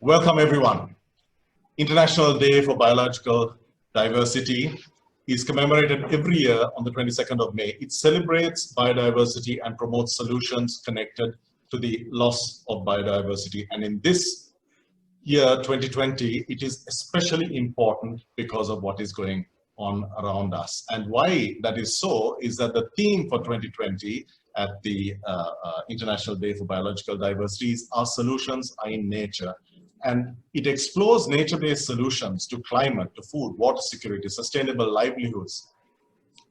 Welcome everyone. International Day for Biological Diversity is commemorated every year on the 22nd of May. It celebrates biodiversity and promotes solutions connected to the loss of biodiversity. And in this year, 2020, it is especially important because of what is going on around us. And why that is so is that the theme for 2020 at the International Day for Biological Diversity is Our Solutions Are in Nature. And it explores nature-based solutions to climate, to food, water security, sustainable livelihoods.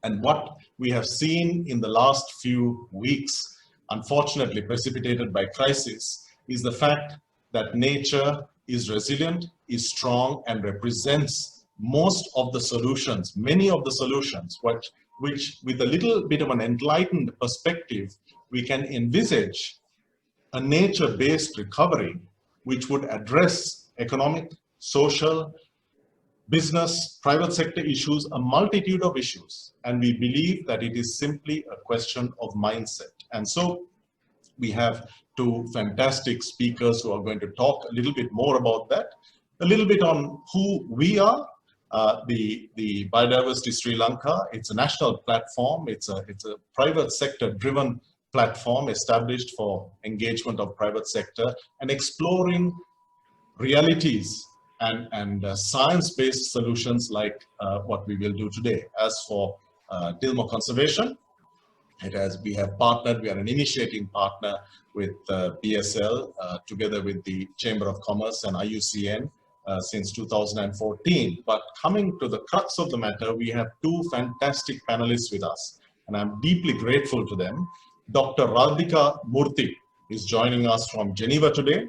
And what we have seen in the last few weeks, unfortunately precipitated by crisis, is the fact that nature is resilient, is strong, and represents most of the solutions, many of the solutions, which with a little bit of an enlightened perspective, we can envisage a nature-based recovery which would address economic, social, business, private sector issues, a multitude of issues. And we believe that it is simply a question of mindset. And so we have two fantastic speakers who are going to talk a little bit more about that, a little bit on who we are. The Biodiversity Sri Lanka, it's a national platform, it's a private sector driven platform established for engagement of private sector and exploring realities and science-based solutions like what we will do today. As for Dilmah conservation, we have partnered, we are an initiating partner with BSL together with the Chamber of Commerce and IUCN since 2014. But coming to the crux of the matter, we have two fantastic panelists with us, and I'm deeply grateful to them. Dr. Radhika Murthy is joining us from Geneva today.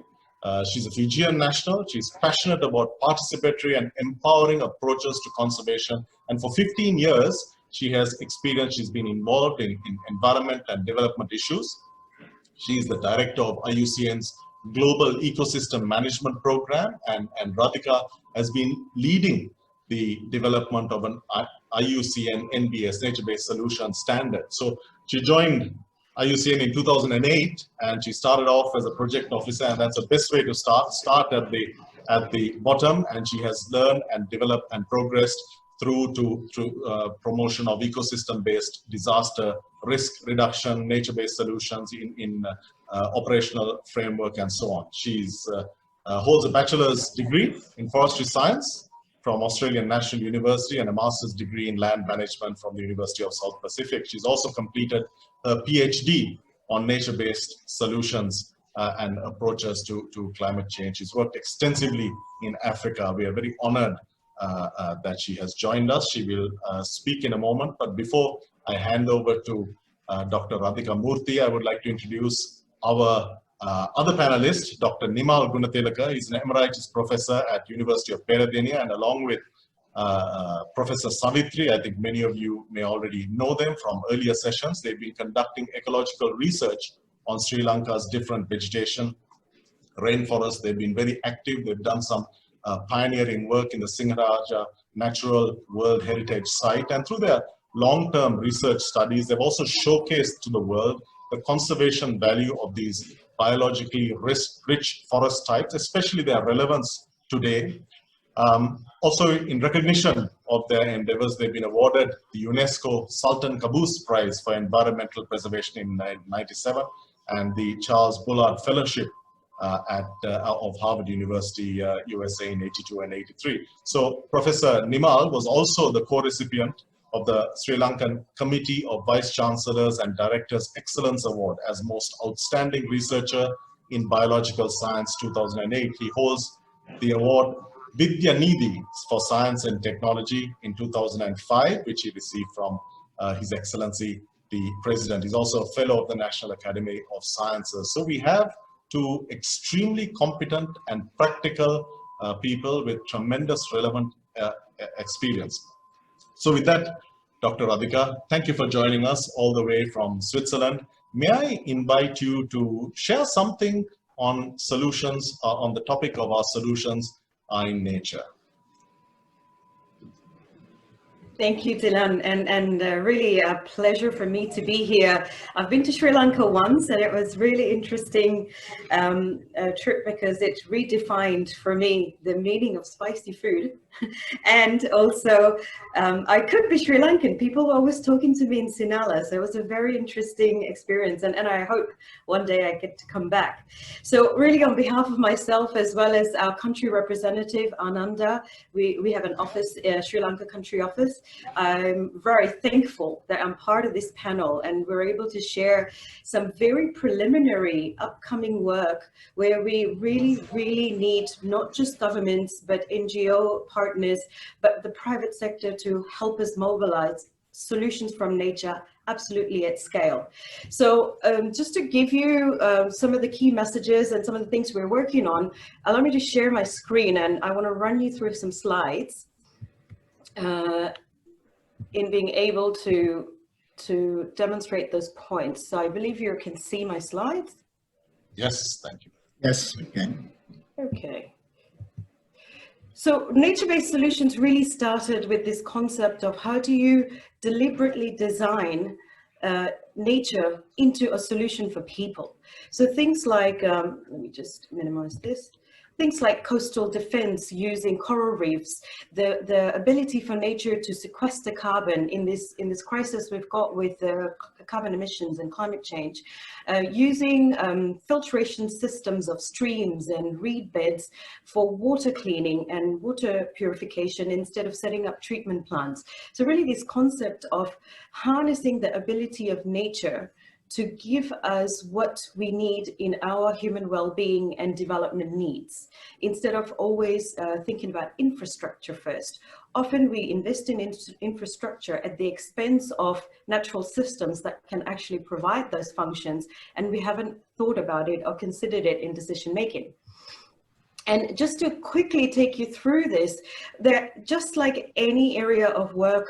She's a Fijian national. She's passionate about participatory and empowering approaches to conservation. And for 15 years, she has experience, she's been involved in environment and development issues. She is the director of IUCN's Global Ecosystem Management Program, and Radhika has been leading the development of an IUCN NBS, Nature-Based Solutions Standard. So she joined IUCN in 2008, and she started off as a project officer, and that's the best way to start at the bottom. And she has learned and developed and progressed through promotion of ecosystem-based disaster risk reduction, nature-based solutions in operational framework, and so on. She's holds a bachelor's degree in forestry science from Australian National University and a master's degree in land management from the University of South Pacific. She's also completed a PhD on nature-based solutions and approaches to climate change. She's worked extensively in Africa. We are very honored that she has joined us. She will speak in a moment, but before I hand over to Dr. Radhika Murthy, I would like to introduce our other panelist, Dr. Nimal Gunatilaka. He's an emeritus professor at University of Peradeniya, and along with Professor Savitri, I think many of you may already know them from earlier sessions. They've been conducting ecological research on Sri Lanka's different vegetation, rainforests. They've been very active. They've done some pioneering work in the Singharaja Natural World Heritage Site, and through their long-term research studies, they've also showcased to the world the conservation value of these biologically rich forest types, especially their relevance today. Also, in recognition of their endeavors, they've been awarded the UNESCO Sultan Qaboos Prize for Environmental Preservation in 1997 and the Charles Bullard Fellowship of Harvard University, USA in 82 and 83. So Professor Nimal was also the co-recipient of the Sri Lankan Committee of Vice Chancellors and Directors Excellence Award as Most Outstanding Researcher in Biological Science 2008. He holds the award Vidya Nidhi for Science and Technology in 2005, which he received from His Excellency the President. He's also a Fellow of the National Academy of Sciences. So we have two extremely competent and practical people with tremendous relevant experience. So with that, Dr. Radhika, thank you for joining us all the way from Switzerland. May I invite you to share something on solutions, on the topic of our solutions in nature? Thank you, Dylan, and really a pleasure for me to be here. I've been to Sri Lanka once, and it was really interesting trip because it redefined for me the meaning of spicy food. And also, I could be Sri Lankan. People were always talking to me in Sinhala, so it was a very interesting experience, and I hope one day I get to come back. So really, on behalf of myself, as well as our country representative, Ananda, we have an office, Sri Lanka country office. I'm very thankful that I'm part of this panel, and we're able to share some very preliminary upcoming work where we really need not just governments, but NGO partners, but the private sector to help us mobilize solutions from nature absolutely at scale. So just to give you some of the key messages and some of the things we're working on, allow me to share my screen, and I want to run you through some slides in being able to demonstrate those points. So I believe you can see my slides. Yes, thank you. Yes, we can. Okay. So nature-based solutions really started with this concept of how do you deliberately design nature into a solution for people. So things like, let me just minimize this. Things like coastal defense using coral reefs, the ability for nature to sequester carbon in this crisis we've got with carbon emissions and climate change, using filtration systems of streams and reed beds for water cleaning and water purification instead of setting up treatment plants. So really this concept of harnessing the ability of nature to give us what we need in our human well-being and development needs, instead of always thinking about infrastructure first. Often we invest in infrastructure at the expense of natural systems that can actually provide those functions, and we haven't thought about it or considered it in decision making. And just to quickly take you through this, that just like any area of work,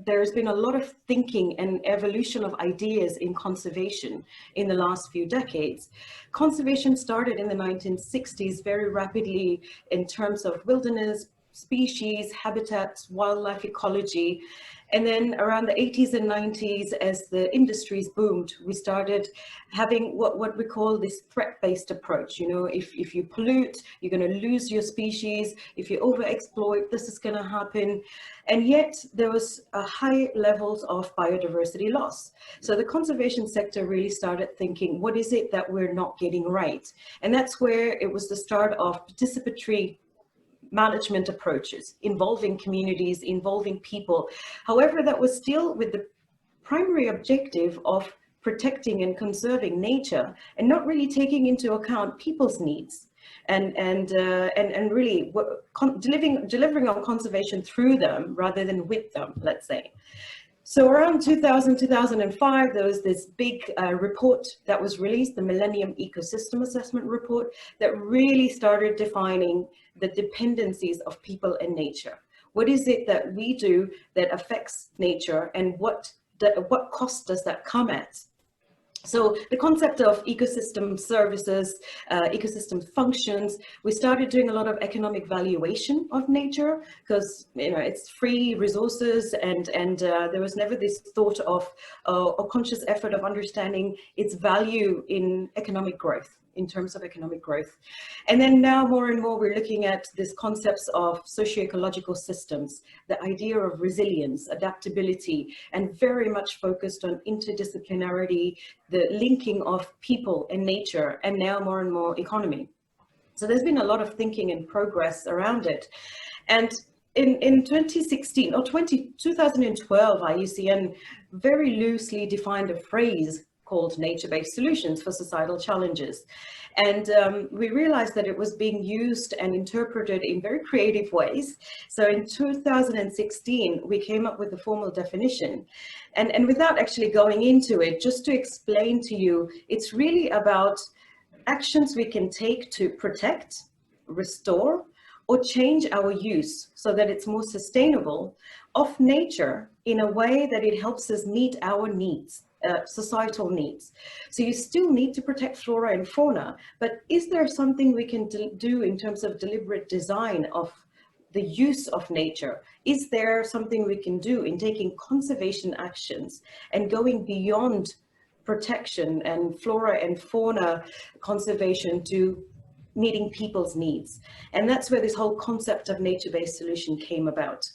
there's been a lot of thinking and evolution of ideas in conservation in the last few decades. Conservation started in the 1960s very rapidly in terms of wilderness, species, habitats, wildlife ecology. And then around the 80s and 90s, as the industries boomed, we started having what we call this threat-based approach. You know, if you pollute, you're going to lose your species. If you overexploit, this is going to happen. And yet there was a high levels of biodiversity loss. So the conservation sector really started thinking, what is it that we're not getting right? And that's where it was the start of participatory management approaches, involving communities, involving people. However, that was still with the primary objective of protecting and conserving nature and not really taking into account people's needs and really delivering on conservation through them rather than with them, let's say. So around 2000, 2005, there was this big report that was released, the Millennium Ecosystem Assessment Report, that really started defining the dependencies of people and nature. What is it that we do that affects nature, and what cost does that come at? So the concept of ecosystem services, ecosystem functions, we started doing a lot of economic valuation of nature because, you know, it's free resources, and there was never this thought of or conscious effort of understanding its value in economic growth, in terms of economic growth. And then now more and more we're looking at these concepts of socio-ecological systems, the idea of resilience, adaptability, and very much focused on interdisciplinarity, the linking of people and nature, and now more and more economy. So there's been a lot of thinking and progress around it. And in 2016 or 2012, IUCN very loosely defined a phrase called nature-based solutions for societal challenges. And we realized that it was being used and interpreted in very creative ways. So in 2016, we came up with a formal definition. And without actually going into it, just to explain to you, it's really about actions we can take to protect, restore, or change our use so that it's more sustainable of nature in a way that it helps us meet our needs. Societal needs. So you still need to protect flora and fauna, but is there something we can do in terms of deliberate design of the use of nature? Is there something we can do in taking conservation actions and going beyond protection and flora and fauna conservation to meeting people's needs? And that's where this whole concept of nature-based solution came about.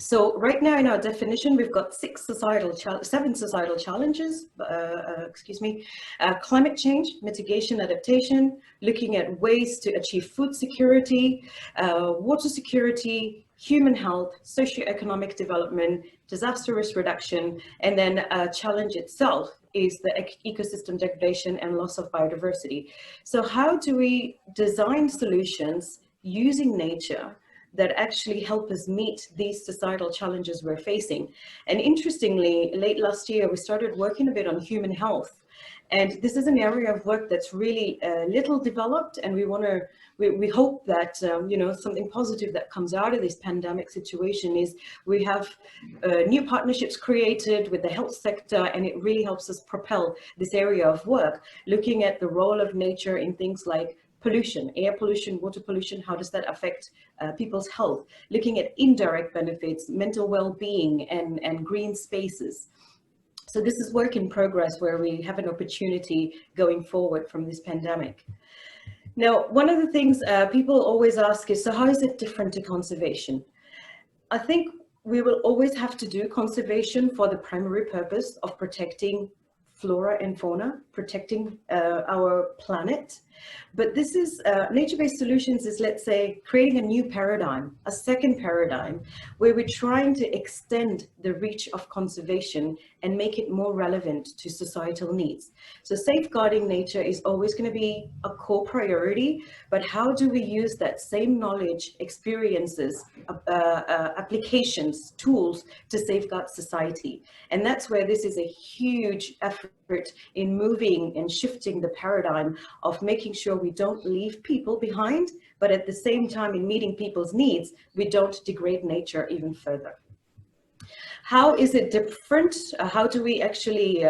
So right now in our definition, we've got seven societal challenges, climate change, mitigation, adaptation, looking at ways to achieve food security, water security, human health, socioeconomic development, disaster risk reduction, and then challenge itself is the ecosystem degradation and loss of biodiversity. So how do we design solutions using nature that actually help us meet these societal challenges we're facing? And interestingly, late last year, we started working a bit on human health. And this is an area of work that's really little developed, and we hope that something positive that comes out of this pandemic situation is we have new partnerships created with the health sector, and it really helps us propel this area of work, looking at the role of nature in things like pollution, air pollution, water pollution, how does that affect people's health? Looking at indirect benefits, mental well-being, and green spaces. So this is work in progress where we have an opportunity going forward from this pandemic. Now, one of the things people always ask is, so how is it different to conservation? I think we will always have to do conservation for the primary purpose of protecting flora and fauna, protecting our planet. But this is, nature-based solutions is, let's say, creating a new paradigm, a second paradigm, where we're trying to extend the reach of conservation and make it more relevant to societal needs. So safeguarding nature is always going to be a core priority, but how do we use that same knowledge, experiences, applications, tools to safeguard society? And that's where this is a huge effort in moving and shifting the paradigm of making sure we don't leave people behind, but at the same time, in meeting people's needs, we don't degrade nature even further. How is it different? How do we actually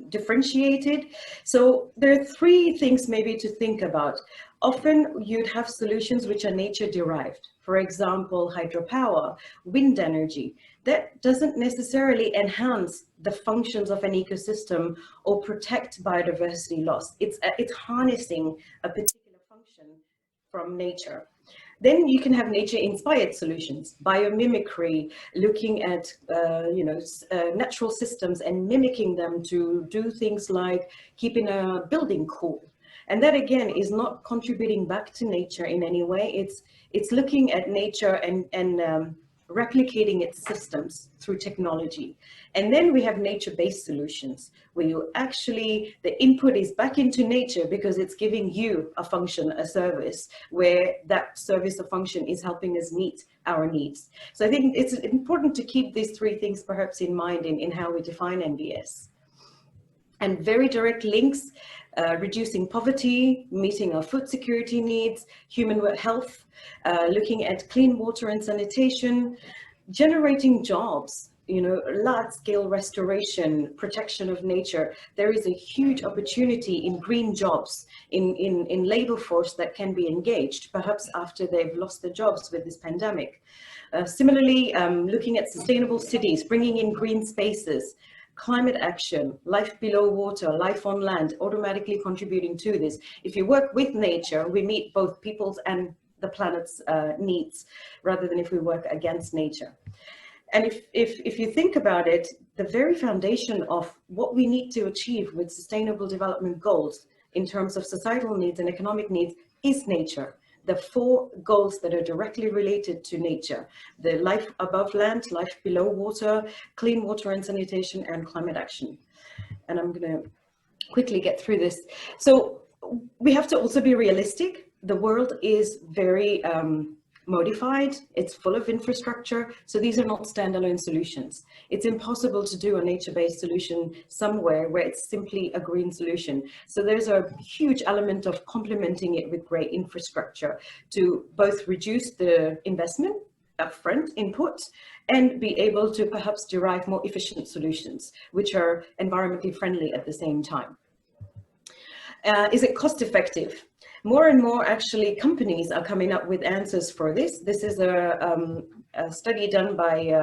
differentiate it? So there are three things maybe to think about. Often you'd have solutions which are nature derived. For example, hydropower, wind energy. That doesn't necessarily enhance the functions of an ecosystem or protect biodiversity loss. It's harnessing a particular function from nature. Then you can have nature-inspired solutions, biomimicry, looking at natural systems and mimicking them to do things like keeping a building cool. And that again is not contributing back to nature in any way. It's looking at nature and replicating its systems through technology. And then we have nature-based solutions where you actually, the input is back into nature because it's giving you a function, a service, where that service or function is helping us meet our needs. So I think it's important to keep these three things perhaps in mind in how we define NBS. And very direct links, reducing poverty, meeting our food security needs, human health, looking at clean water and sanitation, generating jobs, large-scale restoration, protection of nature. There is a huge opportunity in green jobs, in labor force that can be engaged, perhaps after they've lost their jobs with this pandemic. Similarly, looking at sustainable cities, bringing in green spaces, climate action, life below water, life on land, automatically contributing to this. If you work with nature, we meet both people's and the planet's needs, rather than if we work against nature. And if you think about it, the very foundation of what we need to achieve with sustainable development goals in terms of societal needs and economic needs is nature. The four goals that are directly related to nature: the life above land, life below water, clean water and sanitation, and climate action. And I'm going to quickly get through this. So we have to also be realistic. The world is very modified, it's full of infrastructure, so these are not standalone solutions. It's impossible to do a nature-based solution somewhere where it's simply a green solution. So there's a huge element of complementing it with great infrastructure to both reduce the investment, upfront input, and be able to perhaps derive more efficient solutions, which are environmentally friendly at the same time. Is it cost effective? More and more actually companies are coming up with answers for this. This is a study done by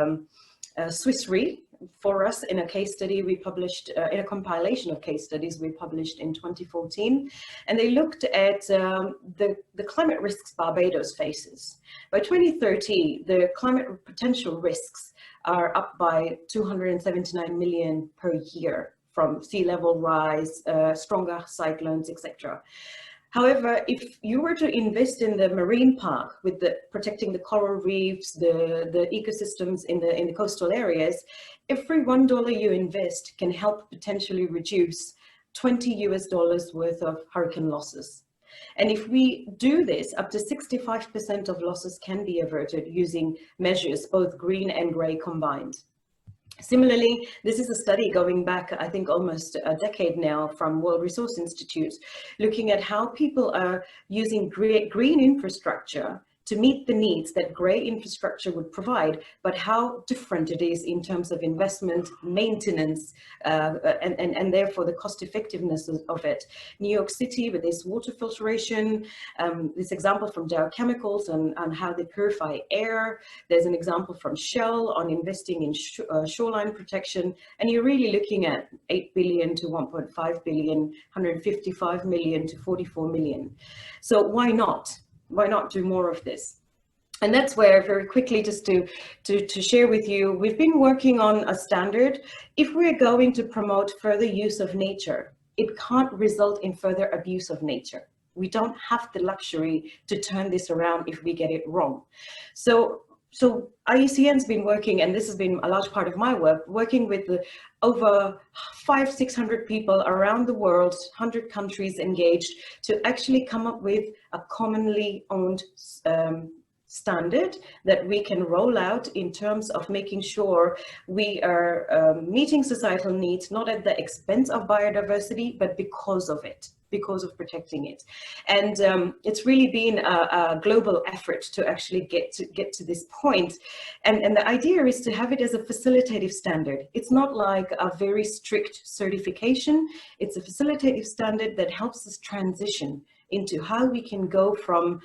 Swiss Re for us in a case study we published, in a compilation of case studies we published in 2014. And they looked at the climate risks Barbados faces. By 2030, the climate potential risks are up by 279 million per year from sea level rise, stronger cyclones, etc. However, if you were to invest in the marine park with protecting the coral reefs, the ecosystems in the coastal areas, every $1 you invest can help potentially reduce $20 worth of hurricane losses. And if we do this, up to 65% of losses can be averted using measures, both green and grey combined. Similarly, this is a study going back, I think, almost a decade now from World Resource Institute, looking at how people are using green infrastructure to meet the needs that grey infrastructure would provide, but how different it is in terms of investment, maintenance, and therefore the cost effectiveness of it. New York City with this water filtration, this example from Dow Chemicals on how they purify air. There's an example from Shell on investing in shoreline protection. And you're really looking at 8 billion to 1.5 billion, 155 million to 44 million. So why not? Why not do more of this? And that's where, very quickly, just to share with you, we've been working on a standard. If we're going to promote further use of nature, it can't result in further abuse of nature. We don't have the luxury to turn this around if we get it wrong. So IUCN's been working, and this has been a large part of my work, working with over 500-600 people around the world, 100 countries engaged, to actually come up with a commonly owned standard that we can roll out in terms of making sure we are meeting societal needs, not at the expense of biodiversity, but because of it, because of protecting it. And it's really been a global effort to actually get to this point. And the idea is to have it as a facilitative standard. It's not like a very strict certification. It's a facilitative standard that helps us transition into how we can go from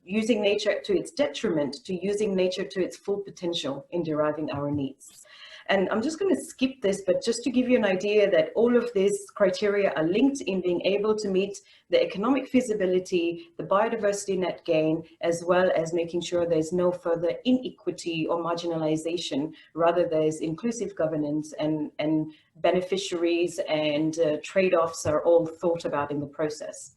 using nature to its detriment to using nature to its full potential in deriving our needs. And I'm just going to skip this, but just to give you an idea that all of these criteria are linked in being able to meet the economic feasibility, the biodiversity net gain, as well as making sure there's no further inequity or marginalization. Rather, there's inclusive governance and beneficiaries and trade-offs are all thought about in the process.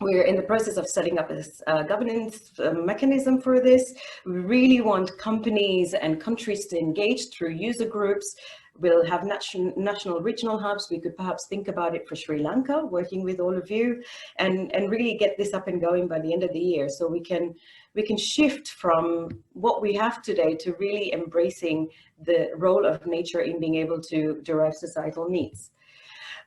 We're in the process of setting up a governance mechanism for this. We really want companies and countries to engage through user groups. We'll have national regional hubs. We could perhaps think about it for Sri Lanka, working with all of you, and really get this up and going by the end of the year. So we can shift from what we have today to really embracing the role of nature in being able to derive societal needs.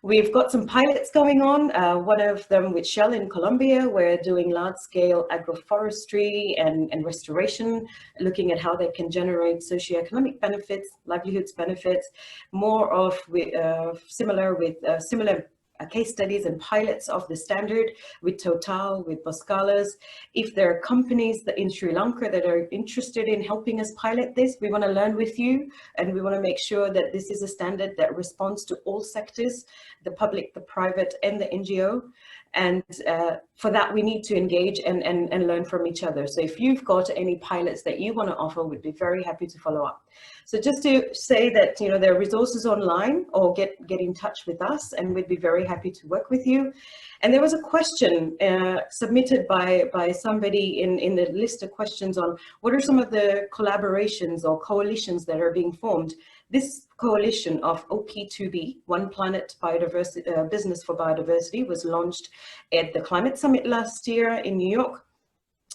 We've got some pilots going on, one of them with Shell in Colombia. We're doing large-scale agroforestry and restoration, looking at how they can generate socioeconomic benefits, livelihoods benefits, more of similar case studies and pilots of the standard with Total, with Boscalas. If there are companies that in Sri Lanka that are interested in helping us pilot this, we want to learn with you, and we want to make sure that this is a standard that responds to all sectors, the public, the private, and the NGO. And for that, we need to engage and learn from each other. So if you've got any pilots that you want to offer, we'd be very happy to follow up. So just to say that, you know, there are resources online, or get in touch with us, and we'd be very happy to work with you. And there was a question submitted by somebody in the list of questions on what are some of the collaborations or coalitions that are being formed. This coalition of OP2B, One Planet Biodiversity, Business for Biodiversity, was launched at the Climate Summit last year in New York.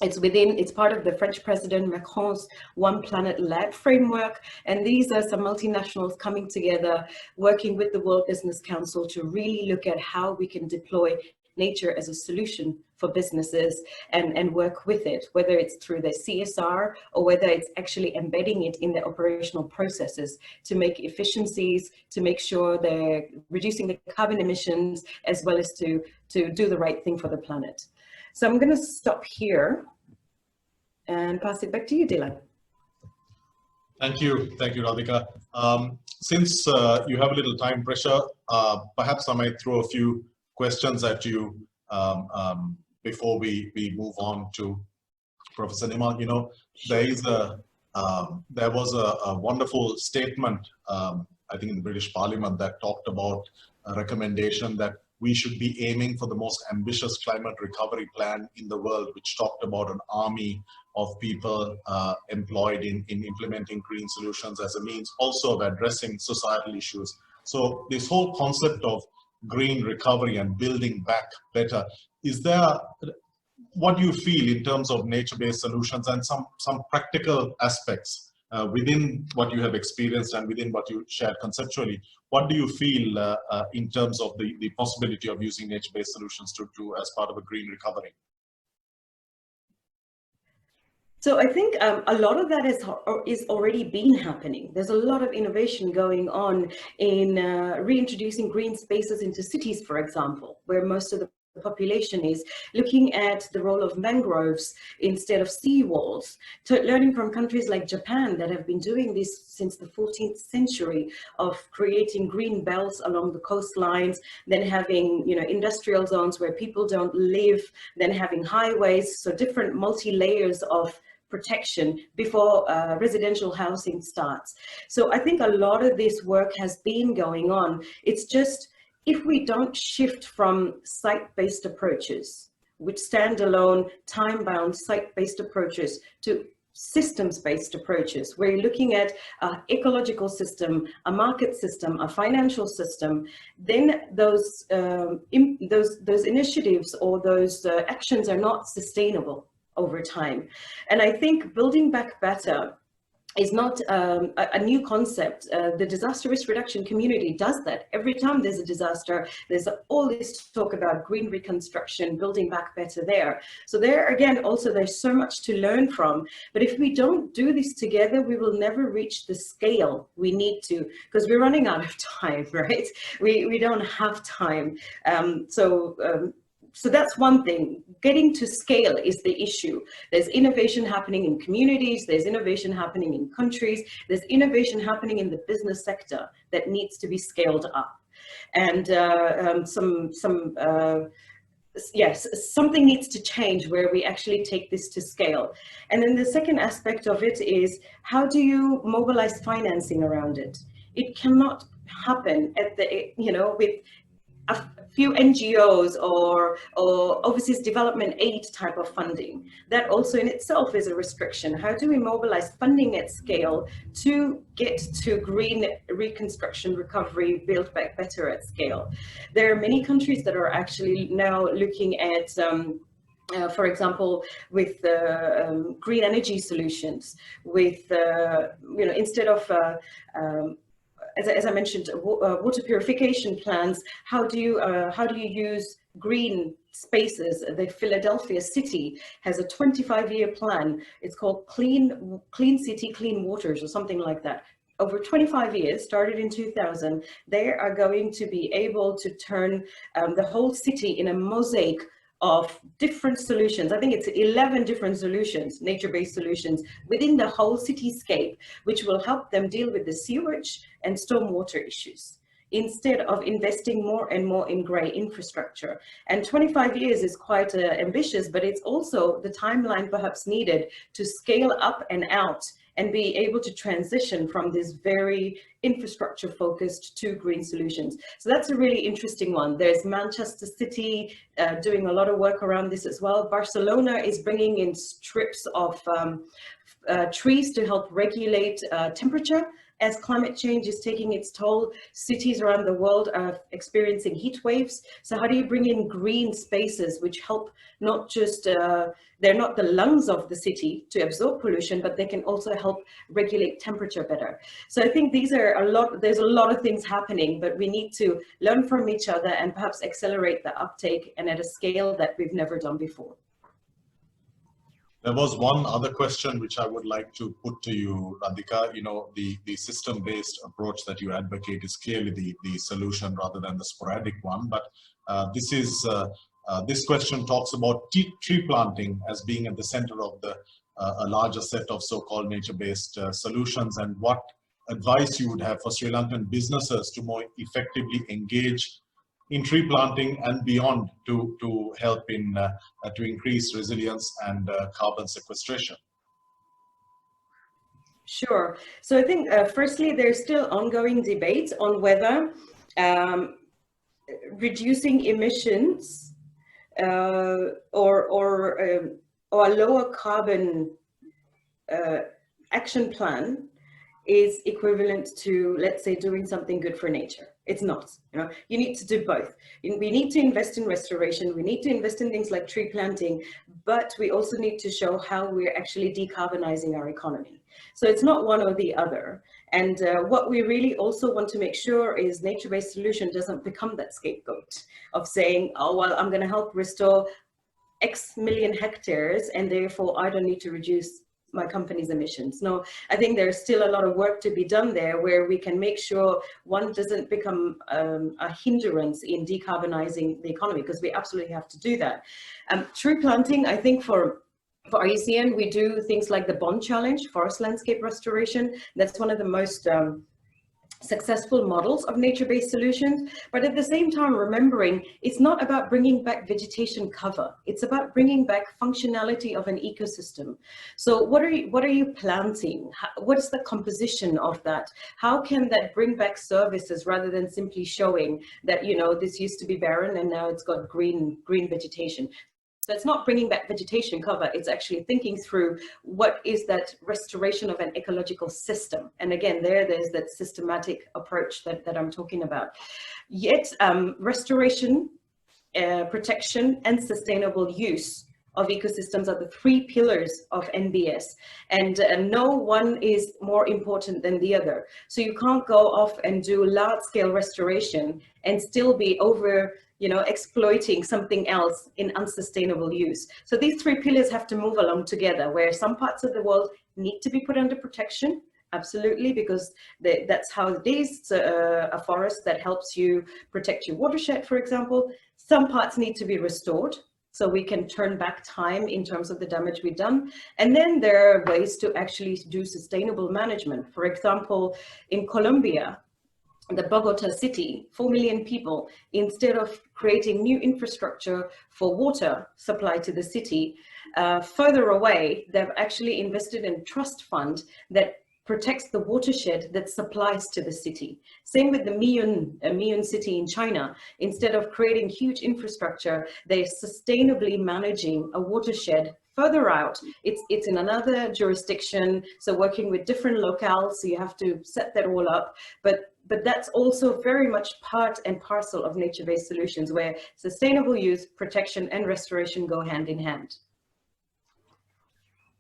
It's part of the French President Macron's One Planet Lab framework. And these are some multinationals coming together, working with the World Business Council to really look at how we can deploy nature as a solution for businesses and work with it, whether it's through their CSR or whether it's actually embedding it in their operational processes to make efficiencies, to make sure they're reducing the carbon emissions, as well as to do the right thing for the planet. So I'm going to stop here and pass it back to you, Dilmah. Thank you, Radhika. Since you have a little time pressure, perhaps I might throw a few questions at you before we move on to Professor Nima. You know, there was a wonderful statement, I think in the British Parliament, that talked about a recommendation that we should be aiming for the most ambitious climate recovery plan in the world, which talked about an army of people employed in implementing green solutions as a means also of addressing societal issues. So this whole concept of green recovery and building back better, what do you feel in terms of nature-based solutions and some practical aspects within what you have experienced and within what you shared conceptually? What do you feel in terms of the possibility of using nature-based solutions to as part of a green recovery? So I think a lot of that is already been happening. There's a lot of innovation going on in reintroducing green spaces into cities, for example, where most of the population is, looking at the role of mangroves instead of seawalls, learning from countries like Japan that have been doing this since the 14th century, of creating green belts along the coastlines, then having, you know, industrial zones where people don't live, then having highways, so different multi-layers of protection before residential housing starts. So I think a lot of this work has been going on. It's just, if we don't shift from site-based approaches, which standalone, time-bound, site-based approaches, to systems-based approaches, where you're looking at an ecological system, a market system, a financial system, then those initiatives or those actions are not sustainable over time. And I think building back better is not a new concept. The disaster risk reduction community does that. Every time there's a disaster, there's all this talk about green reconstruction, building back better there. So there again, also there's so much to learn from. But if we don't do this together, we will never reach the scale we need to, because we're running out of time, right? We don't have time. So that's one thing. Getting to scale is the issue. There's innovation happening in communities, there's innovation happening in countries, there's innovation happening in the business sector that needs to be scaled up. And yes, something needs to change where we actually take this to scale. And then the second aspect of it is, how do you mobilize financing around it? It cannot happen at the, you know, with a few NGOs or overseas development aid type of funding. That also in itself is a restriction. How do we mobilize funding at scale to get to green reconstruction, recovery, build back better at scale? There are many countries that are actually now looking at for example, with green energy solutions, with you know, instead of as I mentioned, water purification plants, how do you use green spaces? The Philadelphia city has a 25-year plan. It's called Clean City, Clean Waters, or something like that. Over 25 years, started in 2000, they are going to be able to turn the whole city in a mosaic of different solutions. I think it's 11 different solutions, nature-based solutions within the whole cityscape, which will help them deal with the sewage and stormwater issues, instead of investing more and more in grey infrastructure. And 25 years is quite ambitious, but it's also the timeline perhaps needed to scale up and out and be able to transition from this very infrastructure focused to green solutions. So that's a really interesting one. There's Manchester City doing a lot of work around this as well. Barcelona is bringing in strips of trees to help regulate temperature as climate change is taking its toll, cities around the world are experiencing heat waves. So how do you bring in green spaces which help not just, they're not the lungs of the city to absorb pollution, but they can also help regulate temperature better. So I think these are there's a lot of things happening, but we need to learn from each other and perhaps accelerate the uptake and at a scale that we've never done before. There was one other question which I would like to put to you, Radhika. You know, the system-based approach that you advocate is clearly the solution rather than the sporadic one. But this question talks about tree planting as being at the center of a larger set of so-called nature-based solutions, and what advice you would have for Sri Lankan businesses to more effectively engage in tree planting and beyond to help in to increase resilience and carbon sequestration. Sure. So I think firstly, there's still ongoing debates on whether reducing emissions or a lower carbon action plan is equivalent to, let's say, doing something good for nature. It's not. You know, you need to do both. We need to invest in restoration. We need to invest in things like tree planting, but we also need to show how we're actually decarbonizing our economy. So it's not one or the other. And what we really also want to make sure is nature-based solution doesn't become that scapegoat of saying, oh, well, I'm going to help restore X million hectares, and therefore I don't need to reduce my company's emissions. No, I think there's still a lot of work to be done there where we can make sure one doesn't become a hindrance in decarbonizing the economy, because we absolutely have to do that. Tree planting, I think for IUCN, we do things like the Bond Challenge, forest landscape restoration. That's one of the most successful models of nature-based solutions, but at the same time remembering it's not about bringing back vegetation cover, it's about bringing back functionality of an ecosystem. So what are you planting? What is the composition of that? How can that bring back services rather than simply showing that, you know, this used to be barren and now it's got green vegetation? So it's not bringing back vegetation cover, it's actually thinking through what is that restoration of an ecological system. And again, there's that systematic approach that I'm talking about. Yet restoration, protection, and sustainable use of ecosystems are the three pillars of NBS, and no one is more important than the other. So you can't go off and do large-scale restoration and still be exploiting something else in unsustainable use. So these three pillars have to move along together, where some parts of the world need to be put under protection, absolutely, because that's how it is. A forest that helps you protect your watershed, for example. Some parts need to be restored, so we can turn back time in terms of the damage we've done. And then there are ways to actually do sustainable management. For example, in Colombia, the Bogota city, 4 million people, instead of creating new infrastructure for water supply to the city, further away, they've actually invested in a trust fund that protects the watershed that supplies to the city. Same with the Miyun city in China. Instead of creating huge infrastructure, they're sustainably managing a watershed further out. It's in another jurisdiction, so working with different locales, so you have to set that all up. But that's also very much part and parcel of nature-based solutions, where sustainable use, protection, and restoration go hand in hand.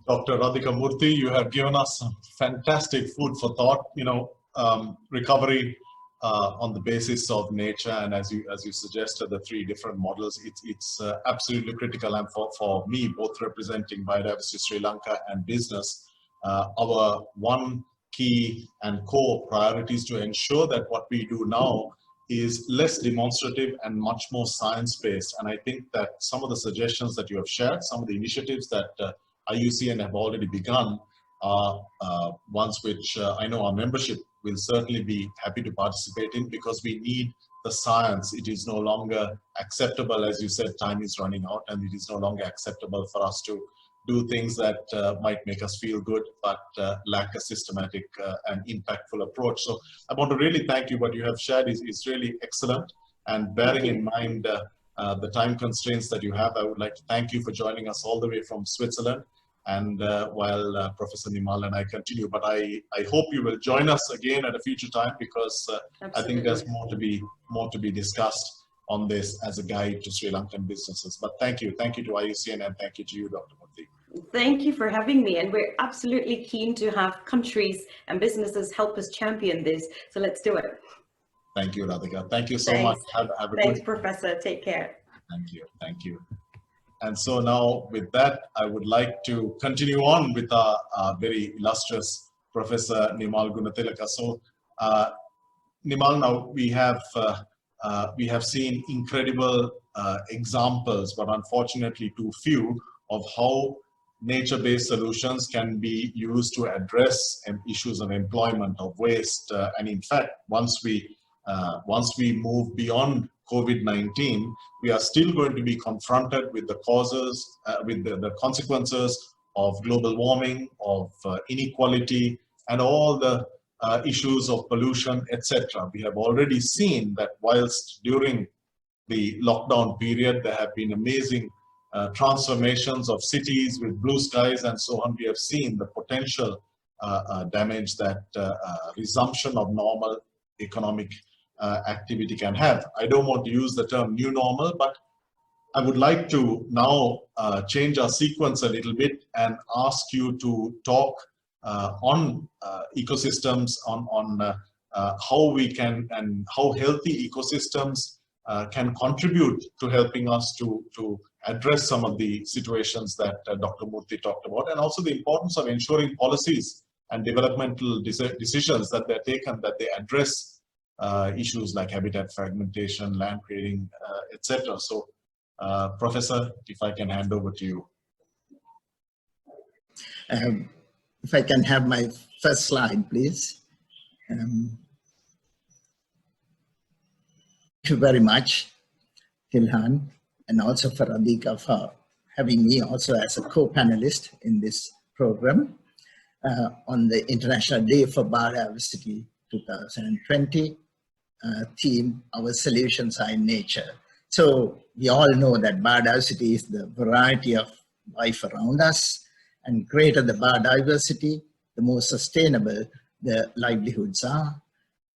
Dr. Radhika Murthy, you have given us some fantastic food for thought. You know, recovery on the basis of nature, and as you suggested, the three different models. It's absolutely critical, and for me, both representing Biodiversity Sri Lanka and business, our one key and core priorities to ensure that what we do now is less demonstrative and much more science-based. And I think that some of the suggestions that you have shared, some of the initiatives that IUCN have already begun are ones which I know our membership will certainly be happy to participate in, because we need the science. It is no longer acceptable, as you said, time is running out, and it is no longer acceptable for us to do things that might make us feel good, but lack a systematic and impactful approach. So I want to really thank you. What you have shared is really excellent, and bearing in mind the time constraints that you have, I would like to thank you for joining us all the way from Switzerland. and while Professor Nimal and I continue. But I hope you will join us again at a future time, because I think there's more to be discussed on this as a guide to Sri Lankan businesses. But thank you to IUCN, and thank you to you, Dr. Murthy. Thank you for having me, and we're absolutely keen to have countries and businesses help us champion this. So let's do it. Thank you, Radhika. Thank you so much. Have a Thanks, good Professor. Take care. Thank you. And so now with that, I would like to continue on with our very illustrious Professor Nimal Gunatilaka. So Nimal, now we have seen incredible examples, but unfortunately too few, of how nature-based solutions can be used to address issues of employment, of waste, and in fact, once we move beyond COVID-19, we are still going to be confronted with the causes, with the consequences of global warming, of inequality, and all the issues of pollution, etc. We have already seen that whilst during the lockdown period, there have been amazing transformations of cities with blue skies and so on. We have seen the potential damage that resumption of normal economic activity can have. I don't want to use the term new normal, but I would like to now change our sequence a little bit and ask you to talk on ecosystems, on how we can, and how healthy ecosystems can contribute to helping us to address some of the situations that Dr. Murthy talked about, and also the importance of ensuring policies and developmental decisions that they're taken, that they address issues like habitat fragmentation, land clearing, etc. So, Professor, if I can hand over to you. If I can have my first slide, please. Thank you very much, Tilhan, and also for Radhika for having me also as a co-panelist in this program on the International Day for Biodiversity 2020 theme, Our Solutions Are in Nature. So we all know that biodiversity is the variety of life around us, and greater the biodiversity, the more sustainable the livelihoods are.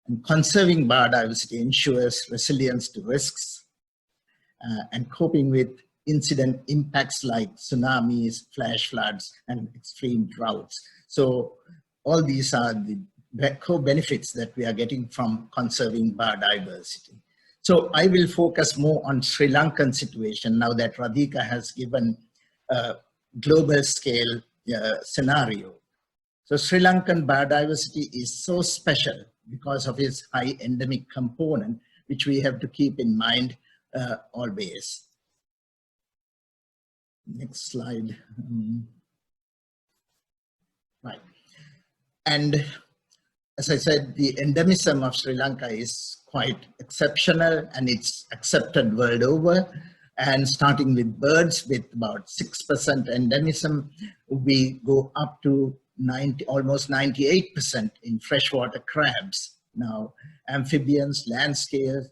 And conserving biodiversity ensures resilience to risks and coping with incident impacts like tsunamis, flash floods, and extreme droughts. So all these are the co-benefits that we are getting from conserving biodiversity. So I will focus more on Sri Lankan situation now that Radhika has given a global scale scenario. So Sri Lankan biodiversity is so special because of its high endemic component, which we have to keep in mind always. Next slide. Right. And as I said, the endemism of Sri Lanka is quite exceptional, and it's accepted world over. And starting with birds, with about 6% endemism, we go up to almost 98% in freshwater crabs. Now, amphibians, land snails,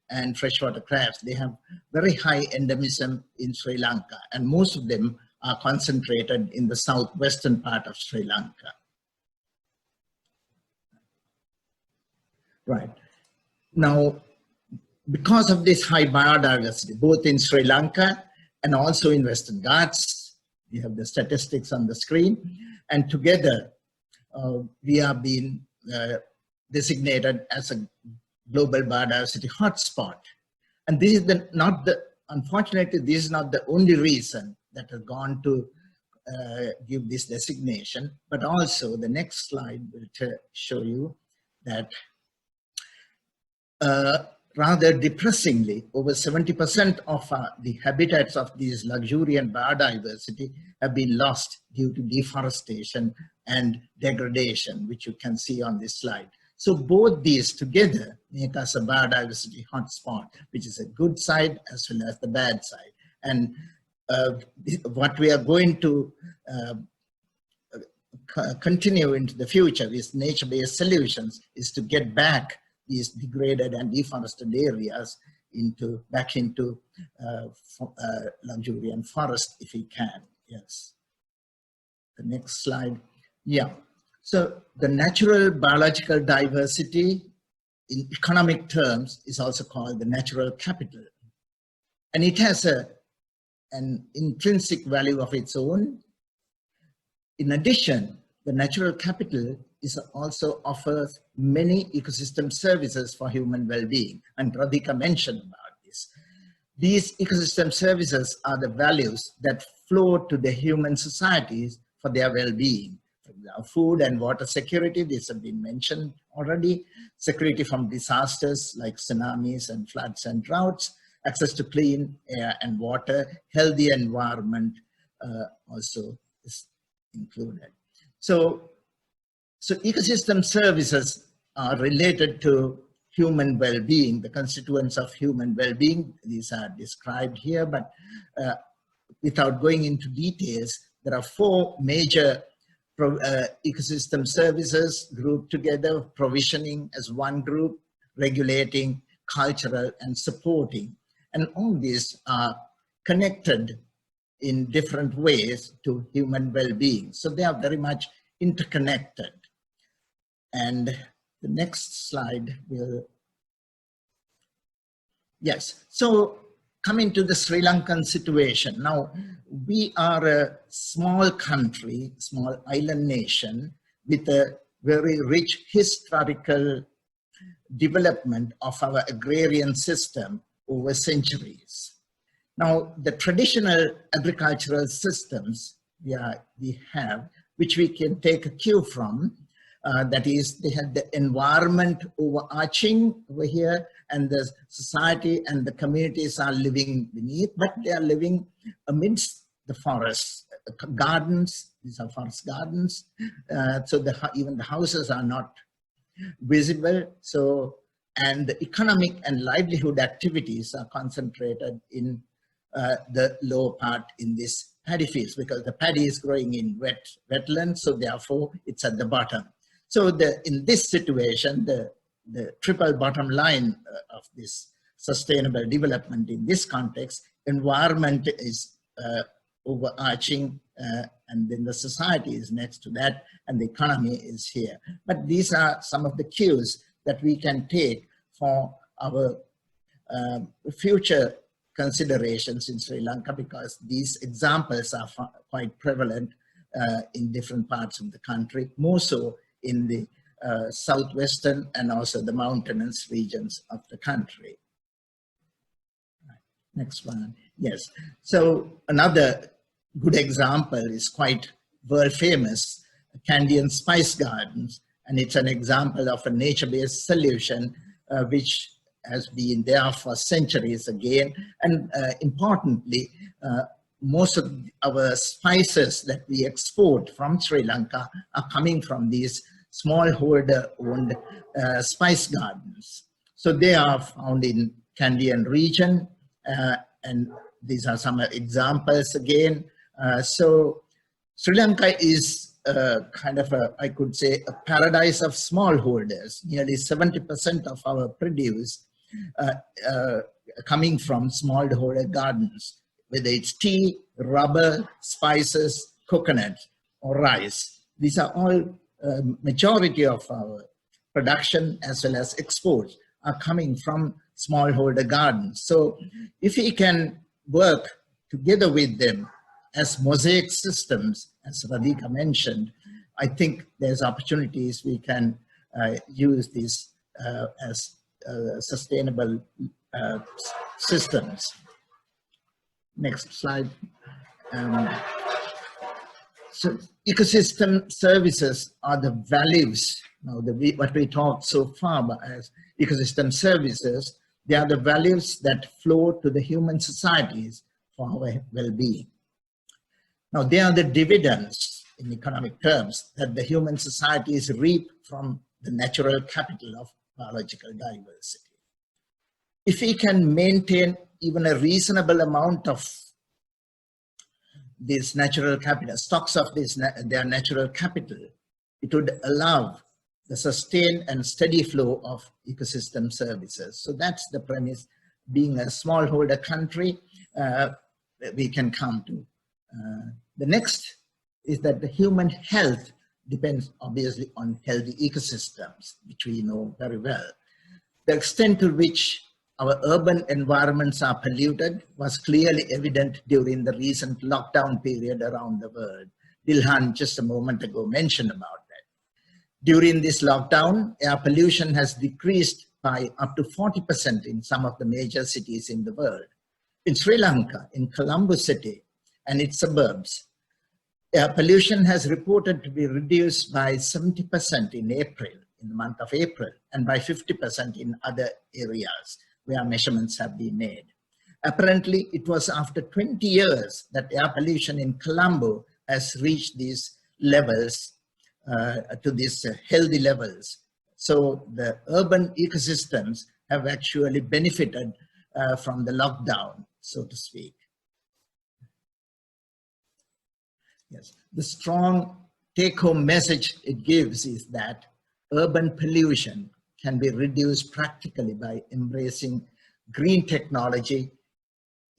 and freshwater crabs, they have very high endemism in Sri Lanka, and most of them are concentrated in the southwestern part of Sri Lanka. Right. Now, because of this high biodiversity, both in Sri Lanka and also in Western Ghats, we have the statistics on the screen, and together we are being designated as a global biodiversity hotspot. And this is unfortunately, this is not the only reason that has gone to give this designation, but also the next slide will show you that rather depressingly, over 70% of the habitats of these luxuriant biodiversity have been lost due to deforestation and degradation, which you can see on this slide. So both these together make us a biodiversity hotspot, which is a good side as well as the bad side. And what we are going to continue into the future with nature-based solutions is to get back these degraded and deforested areas back into luxuriant forest if we can. Yes. The next slide. Yeah. So the natural biological diversity in economic terms is also called the natural capital. And it has an intrinsic value of its own. In addition, the natural capital also offers many ecosystem services for human well-being. And Radhika mentioned about this. These ecosystem services are the values that flow to the human societies for their well-being. For example, food and water security, this has been mentioned already. Security from disasters like tsunamis and floods and droughts. Access to clean air and water. Healthy environment also is included. So ecosystem services are related to human well-being, the constituents of human well-being. These are described here, but without going into details, there are 4 major ecosystem services grouped together, provisioning as one group, regulating, cultural, and supporting. And all these are connected in different ways to human well-being. So they are very much interconnected. And the next slide will, yes. So coming to the Sri Lankan situation. Now, we are a small country, small island nation with a very rich historical development of our agrarian system over centuries. Now, the traditional agricultural systems we have, which we can take a cue from, that is, they had the environment overarching over here, and the society and the communities are living beneath, but they are living amidst the forests, gardens. These are forest gardens. So even the houses are not visible. So, and the economic and livelihood activities are concentrated in the lower part in this paddy fields, because the paddy is growing in wetlands, so therefore it's at the bottom. So in this situation, the triple bottom line of this sustainable development in this context, environment is overarching, and then the society is next to that, and the economy is here. But these are some of the cues that we can take for our future considerations in Sri Lanka, because these examples are quite prevalent in different parts of the country, more so in the southwestern and also the mountainous regions of the country. Next one. Yes. So another good example is quite world famous, Candian Spice Gardens. And it's an example of a nature-based solution which has been there for centuries again. And importantly, most of our spices that we export from Sri Lanka are coming from these smallholder-owned spice gardens. So they are found in Candian region, and these are some examples again. So Sri Lanka is kind of I could say, a paradise of smallholders. Nearly 70% of our produce coming from smallholder gardens, whether it's tea, rubber, spices, coconut, or rice. These are all majority of our production as well as exports are coming from smallholder gardens. So if we can work together with them as mosaic systems, as Radhika mentioned, I think there's opportunities we can use these as sustainable systems. Next slide. So ecosystem services are the values. Now, what we talked so far about as ecosystem services, they are the values that flow to the human societies for our well-being. Now, they are the dividends in economic terms that the human societies reap from the natural capital of biological diversity. If we can maintain even a reasonable amount of this natural capital, stocks of their natural capital, it would allow the sustained and steady flow of ecosystem services. So that's the premise. Being a smallholder country, we can come to The next is that the human health depends obviously on healthy ecosystems, which we know very well. The extent to which our urban environments are polluted was clearly evident during the recent lockdown period around the world. Dilhan just a moment ago mentioned about that. During this lockdown, air pollution has decreased by up to 40% in some of the major cities in the world. In Sri Lanka, in Colombo city and its suburbs, air pollution has reported to be reduced by 70% in April, in the month of April, and by 50% in other areas where measurements have been made. Apparently, it was after 20 years that air pollution in Colombo has reached these levels, to these healthy levels. So the urban ecosystems have actually benefited from the lockdown, so to speak. Yes, the strong take-home message it gives is that urban pollution can be reduced practically by embracing green technology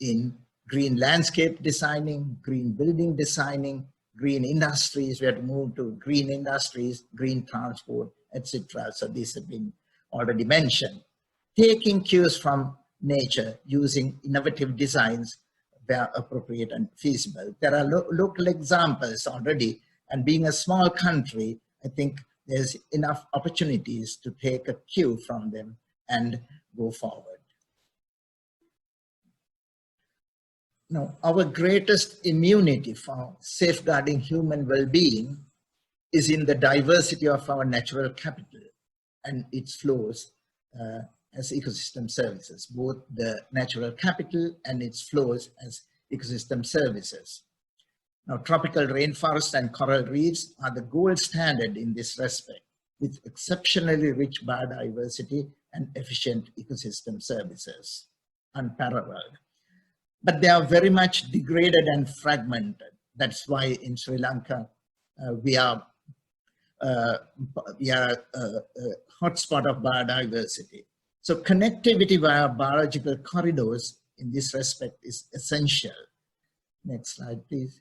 in green landscape designing, green building designing, green industries. We have to move to green industries, green transport, etc. So these have been already mentioned. Taking cues from nature using innovative designs where appropriate and feasible. There are local examples already, and being a small country, I think there's enough opportunities to take a cue from them and go forward. Now, our greatest immunity for safeguarding human well-being is in the diversity of our natural capital and its flows as ecosystem services, both the natural capital and its flows as ecosystem services. Now, tropical rainforests and coral reefs are the gold standard in this respect, with exceptionally rich biodiversity and efficient ecosystem services, unparalleled. But they are very much degraded and fragmented. That's why in Sri Lanka, we are a hotspot of biodiversity. So connectivity via biological corridors in this respect is essential. Next slide, please.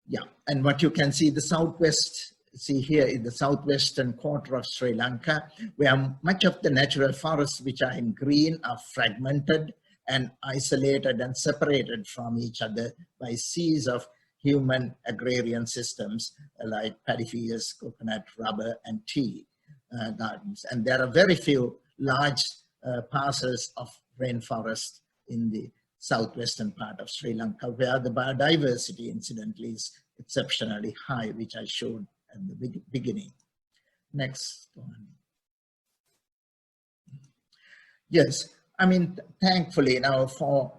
Yeah, and what you can see, the southwest, see here in the southwestern quarter of Sri Lanka, where much of the natural forests which are in green are fragmented and isolated and separated from each other by seas of human agrarian systems like paddy fields, coconut, rubber, and tea gardens. And there are very few large parcels of rainforest in the southwestern part of Sri Lanka, where the biodiversity, incidentally, is exceptionally high, which I showed at the beginning. Next one. Yes, I mean, thankfully now for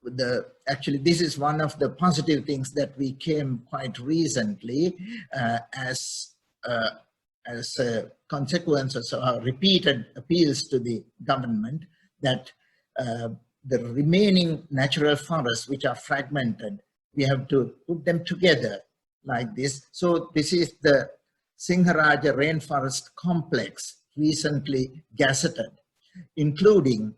the, actually this is one of the positive things that we came quite recently as a consequence of our repeated appeals to the government that the remaining natural forests which are fragmented, we have to put them together like this. So this is the Singharaja Rainforest Complex, recently gazetted, including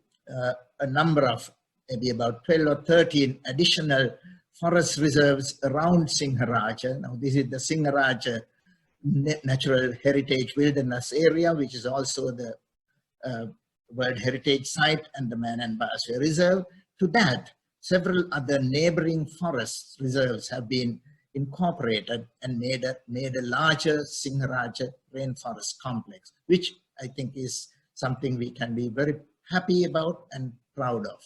a number of maybe about 12 or 13 additional forest reserves around Singharaja. Now this is the Singharaja Natural Heritage Wilderness Area, which is also the World Heritage Site and the Man and Biosphere Reserve. To that, several other neighboring forest reserves have been incorporated and made a larger Singharaja Rainforest Complex, which I think is something we can be very happy about and proud of.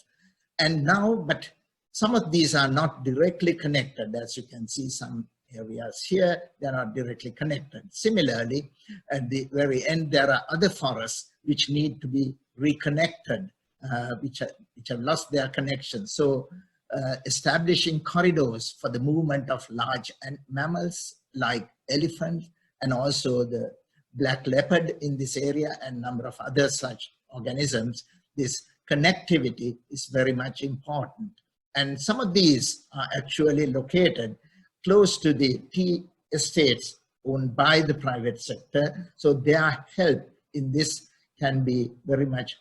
And now, but some of these are not directly connected. As you can see, some areas here, they are not directly connected. Similarly, at the very end, there are other forests which need to be reconnected, which have lost their connection. So establishing corridors for the movement of large mammals like elephants and also the black leopard in this area and number of other such organisms, this connectivity is very much important. And some of these are actually located close to the tea estates owned by the private sector. So their help in this can be very much,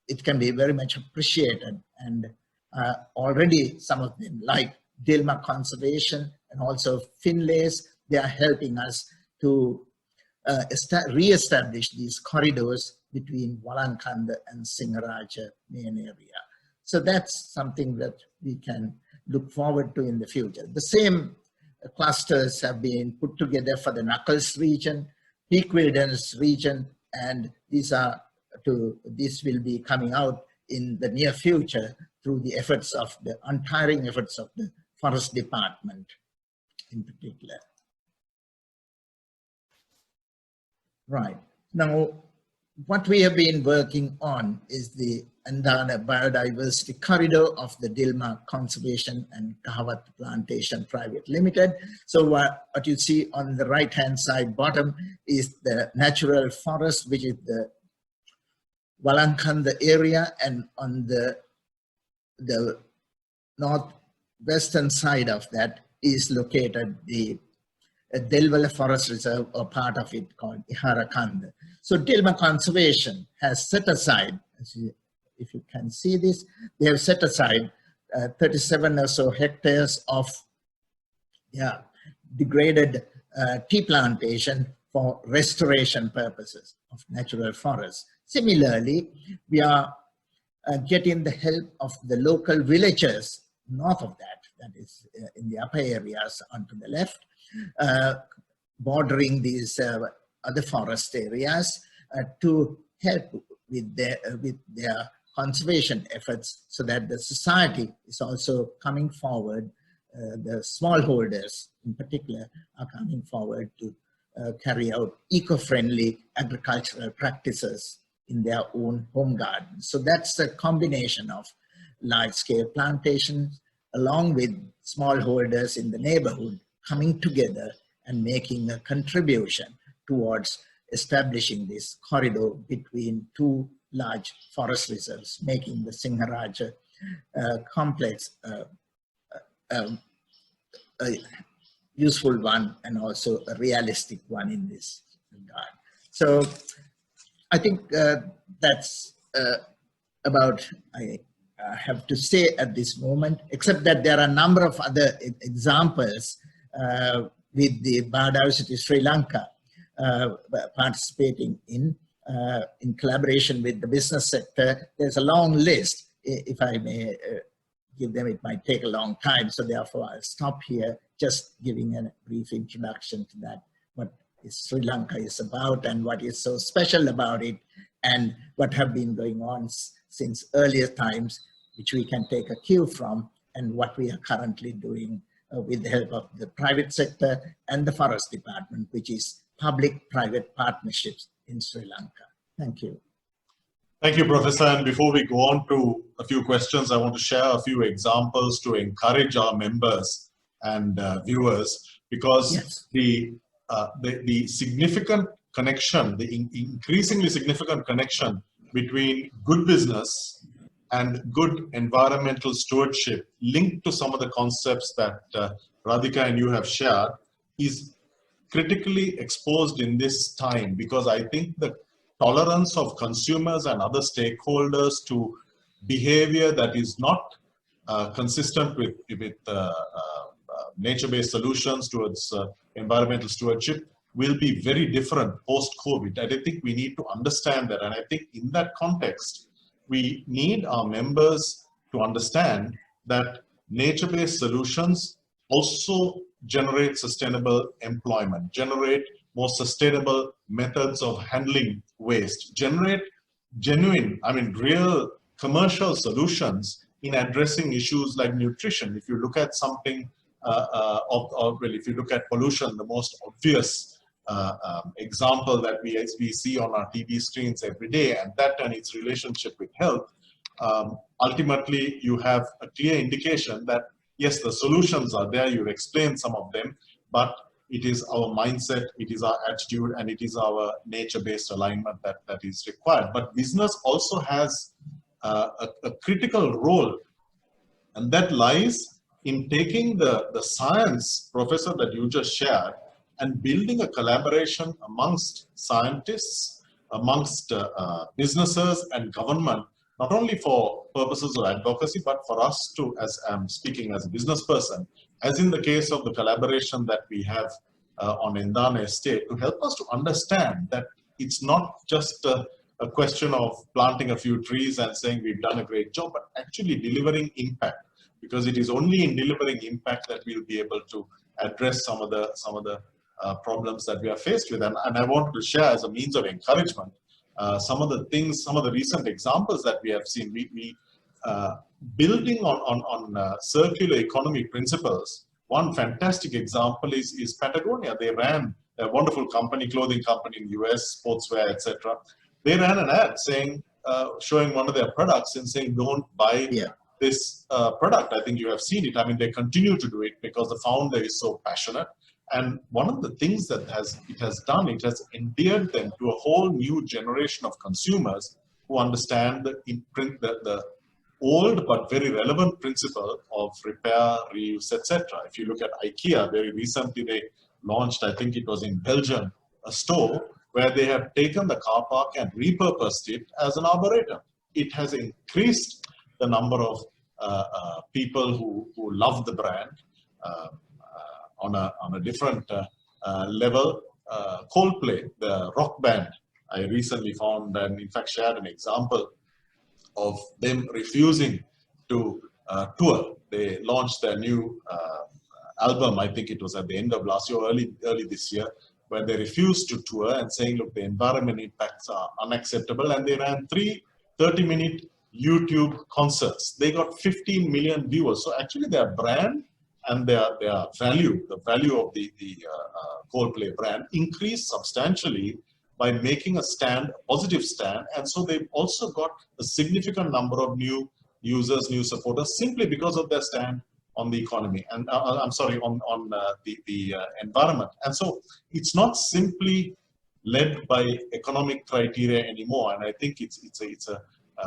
it can be very much appreciated. And already some of them, like Dilmah Conservation and also Finlays. They are helping us to re-establish these corridors between Walankanda and Singaraja main area. So that's something that we can look forward to in the future. The same clusters have been put together for the Knuckles region, Peak Wilderness region, and this will be coming out in the near future through the efforts of the untiring efforts of the Forest Department in particular. Right. Now, what we have been working on is the Endana Biodiversity Corridor of the Dilmah Conservation and Kahawatta Plantation Private Limited. So what you see on the right-hand side bottom is the natural forest, which is the Walankanda area, and on the northwestern side of that is located the Dilmah Forest Reserve, or part of it called Iharakanda. So Dilmah Conservation has set aside, if you can see this, they have set aside 37 or so hectares of degraded tea plantation for restoration purposes of natural forests. Similarly, we are getting the help of the local villagers north of that is in the upper areas onto the left, bordering these other forest areas to help with their conservation efforts, so that the society is also coming forward. The smallholders in particular are coming forward to carry out eco-friendly agricultural practices in their own home gardens. So that's a combination of large-scale plantations along with smallholders in the neighborhood coming together and making a contribution towards establishing this corridor between two large forest reserves, making the Singaraja complex a useful one and also a realistic one in this regard. So I think that's about I have to say at this moment, except that there are a number of other examples with the Biodiversity Sri Lanka participating in collaboration with the business sector. There's a long list. If I may give them, it might take a long time. So therefore I'll stop here, just giving a brief introduction to that, what Sri Lanka is about and what is so special about it, and what have been going on since earlier times, which we can take a cue from, and what we are currently doing with the help of the private sector and the Forest Department, which is public-private partnerships in Sri Lanka. Thank you. Thank you, Professor. And before we go on to a few questions, I want to share a few examples to encourage our members and viewers, because yes, the significant connection, the increasingly significant connection between good business and good environmental stewardship linked to some of the concepts that Radhika and you have shared is critically exposed in this time, because I think the tolerance of consumers and other stakeholders to behavior that is not consistent with nature-based solutions towards environmental stewardship will be very different post-COVID. And I think we need to understand that. And I think in that context, we need our members to understand that nature-based solutions also generate sustainable employment, generate more sustainable methods of handling waste, generate genuine, real commercial solutions in addressing issues like nutrition. If you look at something, if you look at pollution, the most obvious example that we see on our TV screens every day, and that and its relationship with health, ultimately you have a clear indication that yes, the solutions are there, you explained some of them, but it is our mindset, it is our attitude, and it is our nature-based alignment that is required. But business also has a critical role, and that lies in taking the science, Professor, that you just shared, and building a collaboration amongst scientists, amongst businesses and government not only for purposes of advocacy, but for us to, as I'm speaking as a business person, as in the case of the collaboration that we have on Endana estate, to help us to understand that it's not just a question of planting a few trees and saying we've done a great job, but actually delivering impact. Because it is only in delivering impact that we'll be able to address some of the problems that we are faced with. And I want to share as a means of encouragement some of the things, some of the recent examples that we have seen. Building on circular economy principles. One fantastic example is Patagonia. They ran a wonderful company, clothing company in the US, sportswear, etc. They ran an ad saying, showing one of their products and saying, don't buy this product. I think you have seen it. I mean, they continue to do it because the founder is so passionate. And one of the things that it has endeared them to a whole new generation of consumers who understand the old but very relevant principle of repair, reuse, etc. If you look at IKEA, very recently they launched, I think it was in Belgium, a store where they have taken the car park and repurposed it as an arboretum. It has increased the number of people who love the brand on a different level. Coldplay, the rock band, I recently found and in fact shared an example of them refusing to tour. They launched their new album, I think it was at the end of last year, early this year, where they refused to tour and saying, look, the environment impacts are unacceptable. And they ran 3 30-minute YouTube concerts. They got 15 million viewers. So actually their brand and their value, the value of the Coldplay brand increased substantially by making a stand, a positive stand. And so they've also got a significant number of new users, new supporters, simply because of their stand on the economy and I'm sorry, on the environment. And so it's not simply led by economic criteria anymore. And I think it's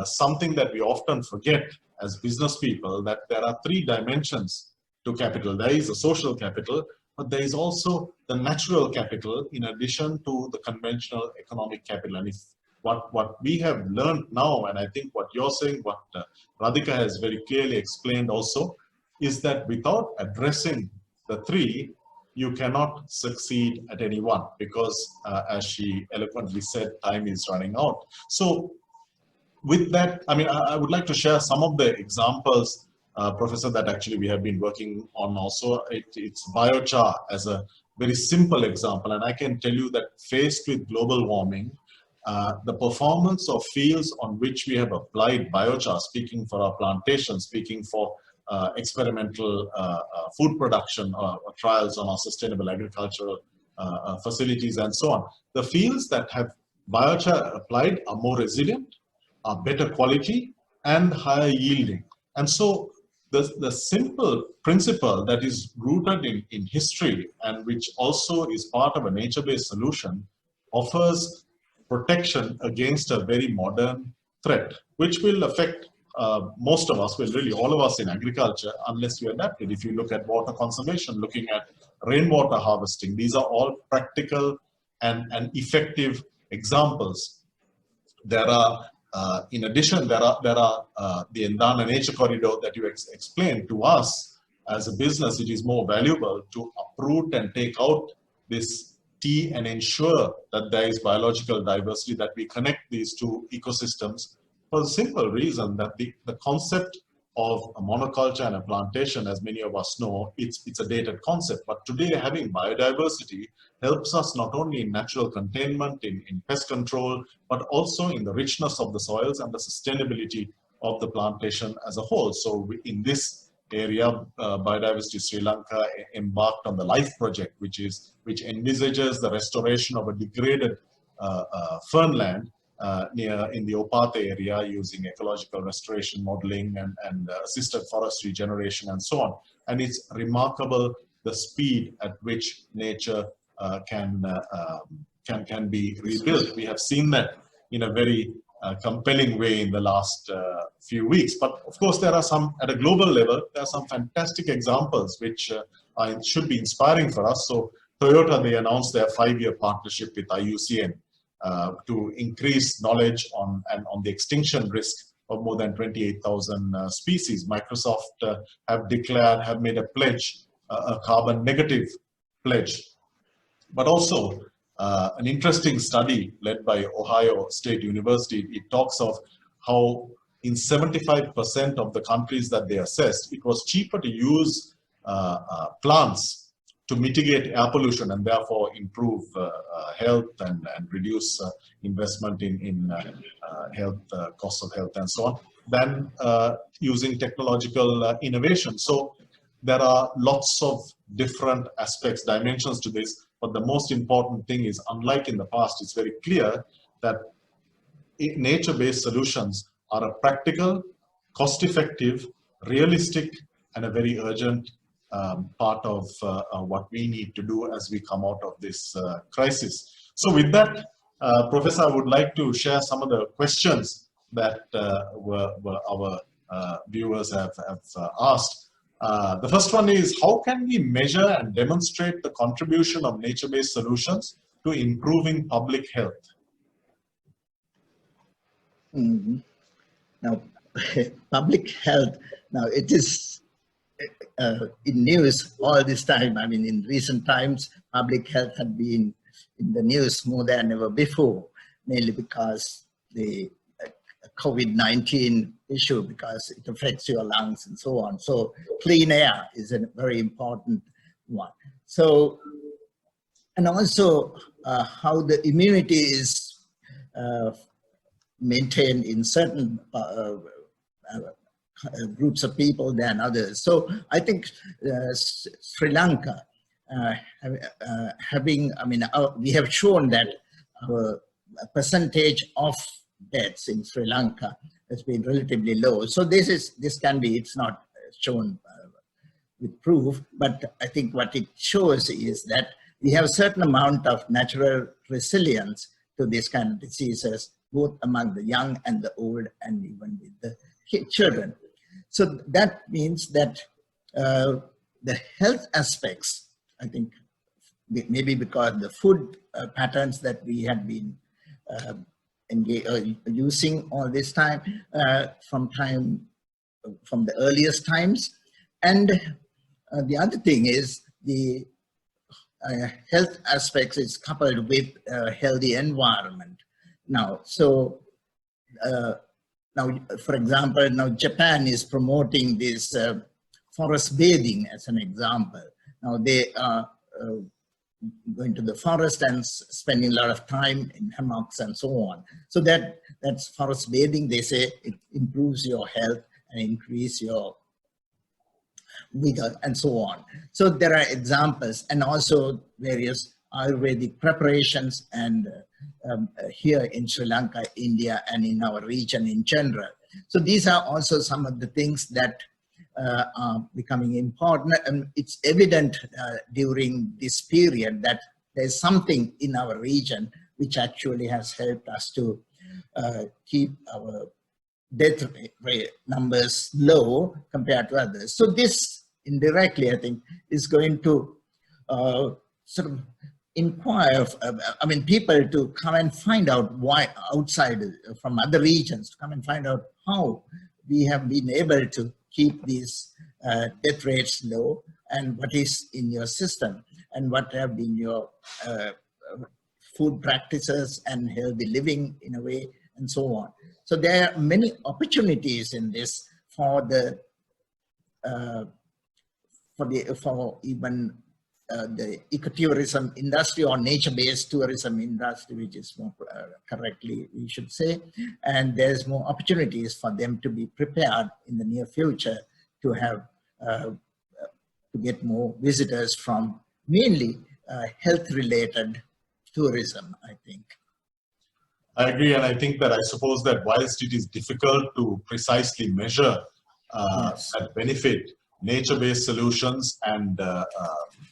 something that we often forget as business people, that there are 3 dimensions to capital. There is a social capital, but there is also the natural capital in addition to the conventional economic capital. And if what we have learned now, and I think what you're saying, what Radhika has very clearly explained also, is that without addressing the 3, you cannot succeed at any one, because as she eloquently said, time is running out. So with that, I mean, I would like to share some of the examples, Professor, that actually we have been working on also. It's biochar as a very simple example. And I can tell you that faced with global warming, the performance of fields on which we have applied biochar, speaking for our plantations, speaking for experimental food production trials on our sustainable agricultural facilities and so on. The fields that have biochar applied are more resilient, are better quality and higher yielding. And so the simple principle that is rooted in history and which also is part of a nature-based solution offers protection against a very modern threat, which will affect most of us, well, really all of us in agriculture, unless you adapt it. If you look at water conservation, looking at rainwater harvesting, these are all practical and effective examples. There are, in addition, there are the Endana Nature Corridor that you explained to us. As a business, it is more valuable to uproot and take out this tea and ensure that there is biological diversity, that we connect these 2 ecosystems, for the simple reason that the concept of a monoculture and a plantation, as many of us know, it's a dated concept. But today, having biodiversity helps us not only in natural containment, in pest control, but also in the richness of the soils and the sustainability of the plantation as a whole. So in this area, Biodiversity Sri Lanka embarked on the LIFE project, which envisages the restoration of a degraded fernland in the Opata area using ecological restoration modeling and assisted forest regeneration and so on. And it's remarkable the speed at which nature can be rebuilt. We have seen that in a very compelling way in the last few weeks. But of course, there are some, at a global level, there are some fantastic examples which should be inspiring for us. So Toyota, they announced their 5-year partnership with IUCN to increase knowledge on the extinction risk of more than 28,000 species. Microsoft have made a pledge, a carbon negative pledge. But also an interesting study led by Ohio State University, it talks of how in 75% of the countries that they assessed, it was cheaper to use plants to mitigate air pollution and therefore improve health and reduce investment in health, costs of health and so on, than using technological innovation. So there are lots of different aspects, dimensions to this, but the most important thing is, unlike in the past, it's very clear that nature-based solutions are a practical, cost-effective, realistic, and a very urgent part of what we need to do as we come out of this crisis. So with that, Professor, I would like to share some of the questions that our viewers have asked. The first one is, how can we measure and demonstrate the contribution of nature-based solutions to improving public health? Now, public health, now it is in news all this time. I mean, in recent times, public health had been in the news more than ever before, mainly because the COVID-19 issue, because it affects your lungs and so on. So clean air is a very important one. So, and also how the immunity is maintained in certain groups of people than others. So I think Sri Lanka we have shown that our percentage of deaths in Sri Lanka has been relatively low. So this can be, it's not shown with proof, but I think what it shows is that we have a certain amount of natural resilience to these kind of diseases, both among the young and the old, and even with the children. So that means that the health aspects, I think, maybe because the food patterns that we have been using all this time, from the earliest times. And the other thing is the health aspects is coupled with a healthy environment. Now, so now, for example, now Japan is promoting this forest bathing as an example. Now they are going to the forest and spending a lot of time in hammocks and so on. So that's forest bathing. They say it improves your health and increase your vigor and so on. So there are examples, and also various Ayurvedic preparations, and here in Sri Lanka, India, and in our region in general. So these are also some of the things that are becoming important, and it's evident during this period that there's something in our region which actually has helped us to keep our death rate numbers low compared to others. So this indirectly, I think, is going to sort of inquire, people to come and find out why, outside from other regions, to come and find out how we have been able to keep these death rates low, and what is in your system, and what have been your food practices and healthy living in a way, and so on. So there are many opportunities in this for the even the ecotourism industry, or nature-based tourism industry, which is more correctly we should say. And there's more opportunities for them to be prepared in the near future to have to get more visitors from mainly health-related tourism, I think. I agree, and I think that I suppose that whilst it is difficult to precisely measure that benefit, nature-based solutions and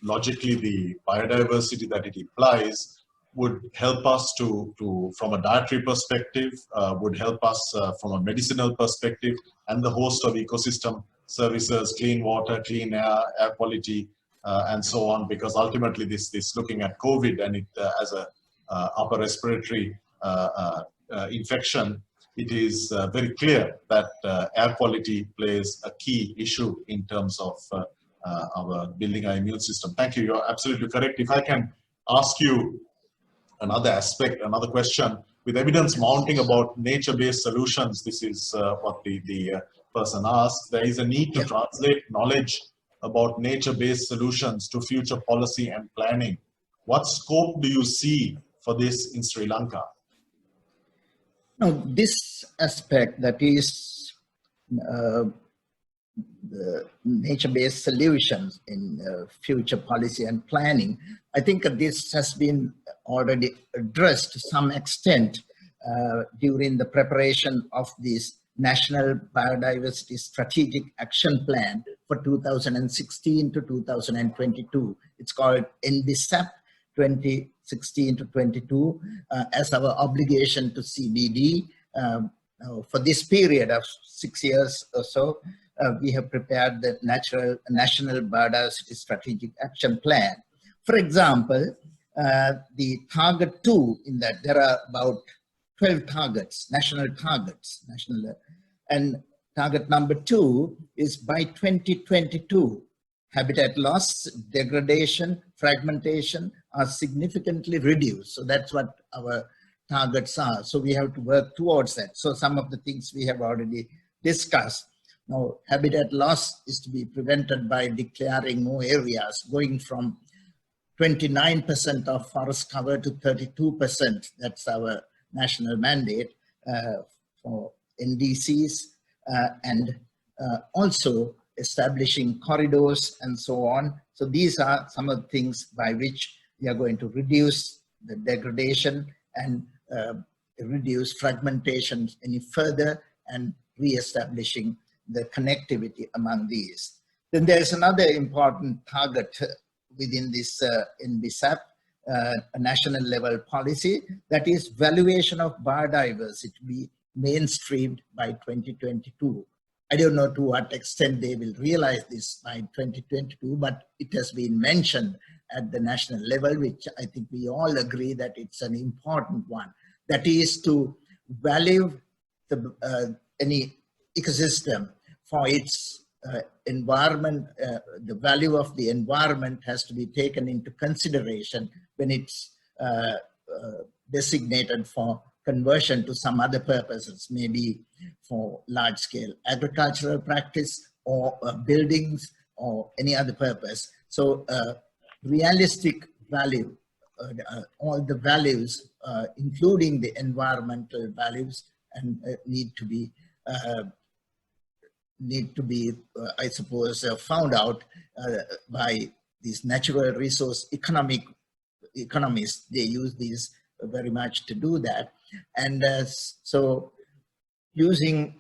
logically the biodiversity that it implies would help us to from a dietary perspective, would help us from a medicinal perspective, and the host of ecosystem services, clean water, clean air, air quality, and so on, because ultimately this looking at COVID and it as a upper respiratory infection, it is very clear that air quality plays a key issue in terms of our building our immune system. Thank you. You're absolutely correct. If I can ask you another aspect, another question, with evidence mounting about nature-based solutions, this is what the person asked. There is a need to translate knowledge about nature-based solutions to future policy and planning. What scope do you see for this in Sri Lanka? Now, this aspect, that is the nature-based solutions in future policy and planning, I think this has been already addressed to some extent during the preparation of this National Biodiversity Strategic Action Plan for 2016 to 2022. It's called NBSAP 2016 to 22 as our obligation to CBD. For this period of 6 years or so, we have prepared the National Biodiversity Strategic Action Plan. For example, the target 2 in that, there are about 12 targets, national targets, and target number 2 is by 2022, habitat loss, degradation, fragmentation are significantly reduced. So that's what our targets are. So we have to work towards that. So some of the things we have already discussed. Now, habitat loss is to be prevented by declaring more areas, going from 29% of forest cover to 32%. That's our national mandate for NDCs, and also establishing corridors and so on. So these are some of the things by which we are going to reduce the degradation and reduce fragmentation any further, and re-establishing the connectivity among these. Then there's another important target within this NBSAP, a national level policy, that is valuation of biodiversity to be mainstreamed by 2022. I don't know to what extent they will realize this by 2022, but it has been mentioned at the national level, which I think we all agree that it's an important one. That is to value the, any ecosystem for its environment. The value of the environment has to be taken into consideration when it's designated for conversion to some other purposes, maybe for large-scale agricultural practice or buildings or any other purpose. So realistic value, all the values, including the environmental values, and need to be, I suppose, found out by these natural resource economists. They use these very much to do that. And so using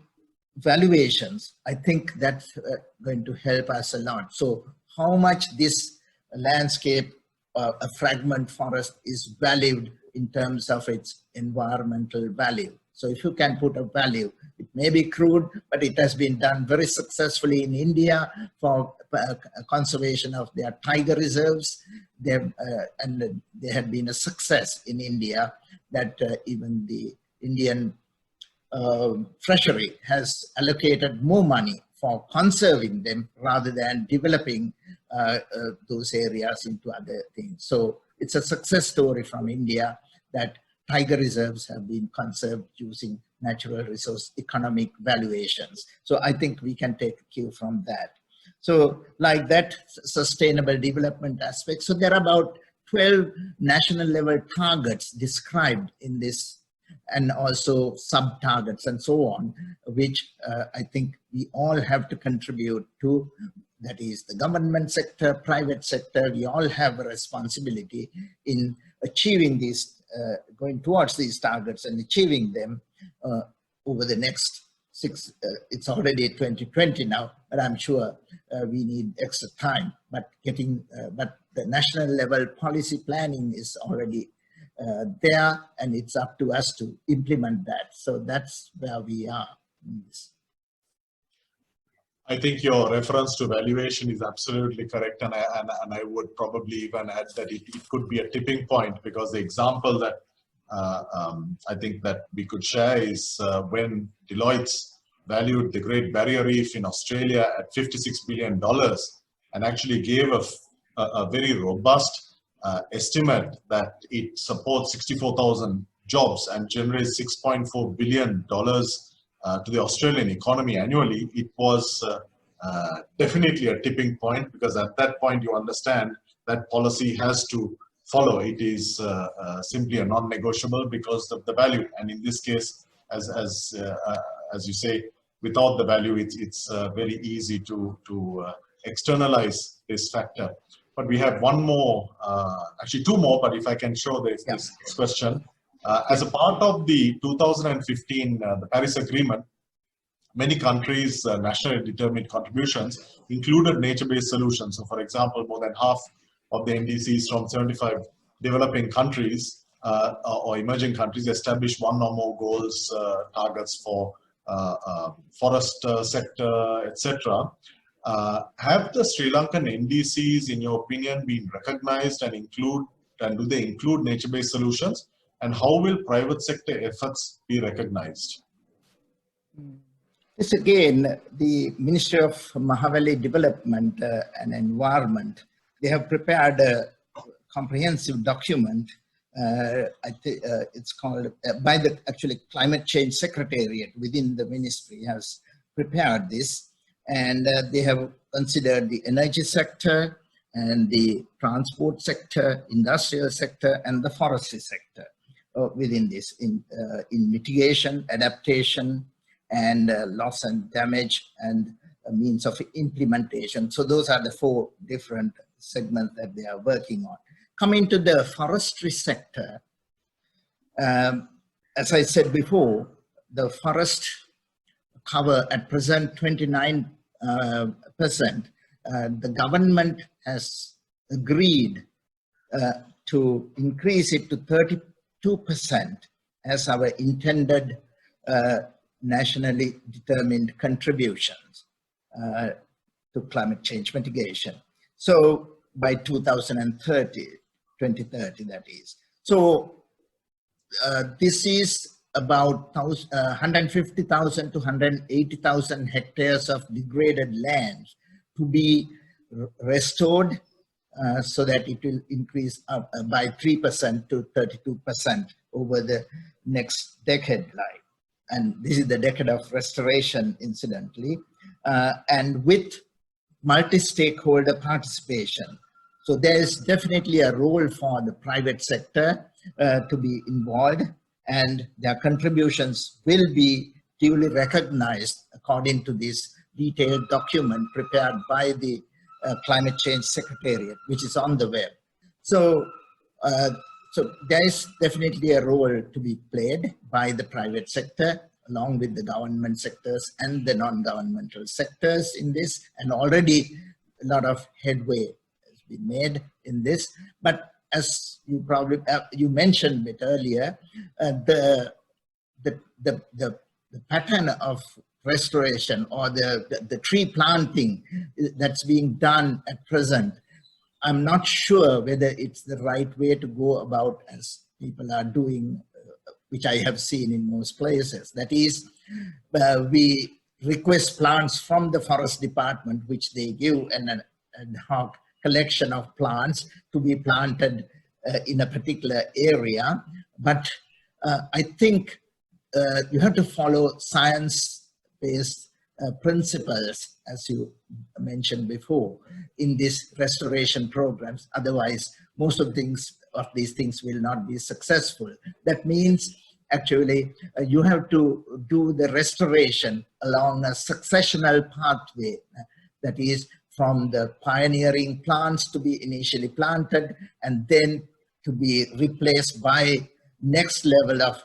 valuations, I think that's going to help us a lot. So how much this landscape, a fragment forest, is valued in terms of its environmental value. So if you can put a value, it may be crude, but it has been done very successfully in India for conservation of their tiger reserves. And there had been a success in India that even the Indian treasury has allocated more money for conserving them rather than developing those areas into other things. So it's a success story from India that tiger reserves have been conserved using natural resource economic valuations. So I think we can take a cue from that. So like that sustainable development aspect. So there are about 12 national level targets described in this, and also sub-targets and so on, which I think we all have to contribute to. That is the government sector, private sector, we all have a responsibility in achieving these, going towards these targets and achieving them over the next it's already 2020 now, but I'm sure we need extra time. But but the national level policy planning is already there, and it's up to us to implement that. So that's where we are in this. I think your reference to valuation is absolutely correct, and I would probably even add that it could be a tipping point, because the example that I think that we could share is when Deloitte's valued the Great Barrier Reef in Australia at $56 billion and actually gave a very robust estimate that it supports 64,000 jobs and generates $6.4 billion to the Australian economy annually. It was definitely a tipping point, because at that point you understand that policy has to follow. It is simply a non-negotiable because of the value. And in this case, as you say, without the value, it's very easy to externalize this factor. But we have one more, actually two more, but if I can show this question. As a part of the 2015, the Paris Agreement, many countries' nationally determined contributions included nature-based solutions. So for example, more than half of the NDCs from 75 developing countries or emerging countries established one or more goals, targets for forest sector, etc. Have the Sri Lankan NDCs, in your opinion, been recognized and do they include nature-based solutions? And how will private sector efforts be recognized? This again, the Ministry of Mahaweli Development and Environment, they have prepared a comprehensive document. It's called, by the actually Climate Change Secretariat within the ministry has prepared this. And they have considered the energy sector and the transport sector, industrial sector, and the forestry sector within this in mitigation, adaptation, and loss and damage, and means of implementation. So those are the four different segments that they are working on. Coming to the forestry sector, as I said before, the forest cover at present 29%. The government has agreed to increase it to 32% as our intended nationally determined contributions to climate change mitigation. So by 2030 that is. So this is about 150,000 to 180,000 hectares of degraded land to be restored so that it will increase up by 3% to 32% over the next decade life. And this is the decade of restoration, incidentally, and with multi-stakeholder participation. So there is definitely a role for the private sector to be involved, and their contributions will be duly recognized according to this detailed document prepared by the Climate Change Secretariat, which is on the web. So, so there is definitely a role to be played by the private sector along with the government sectors and the non-governmental sectors in this, and already a lot of headway has been made in this. But as you probably you mentioned a bit earlier, the pattern of restoration or the tree planting that's being done at present, I'm not sure whether it's the right way to go about as people are doing, which I have seen in most places. That is, we request plants from the forest department, which they give an ad hoc collection of plants to be planted in a particular area. But I think you have to follow science-based principles, as you mentioned before, in these restoration programs. Otherwise, most of these things will not be successful. That means actually you have to do the restoration along a successional pathway, that is from the pioneering plants to be initially planted and then to be replaced by next level of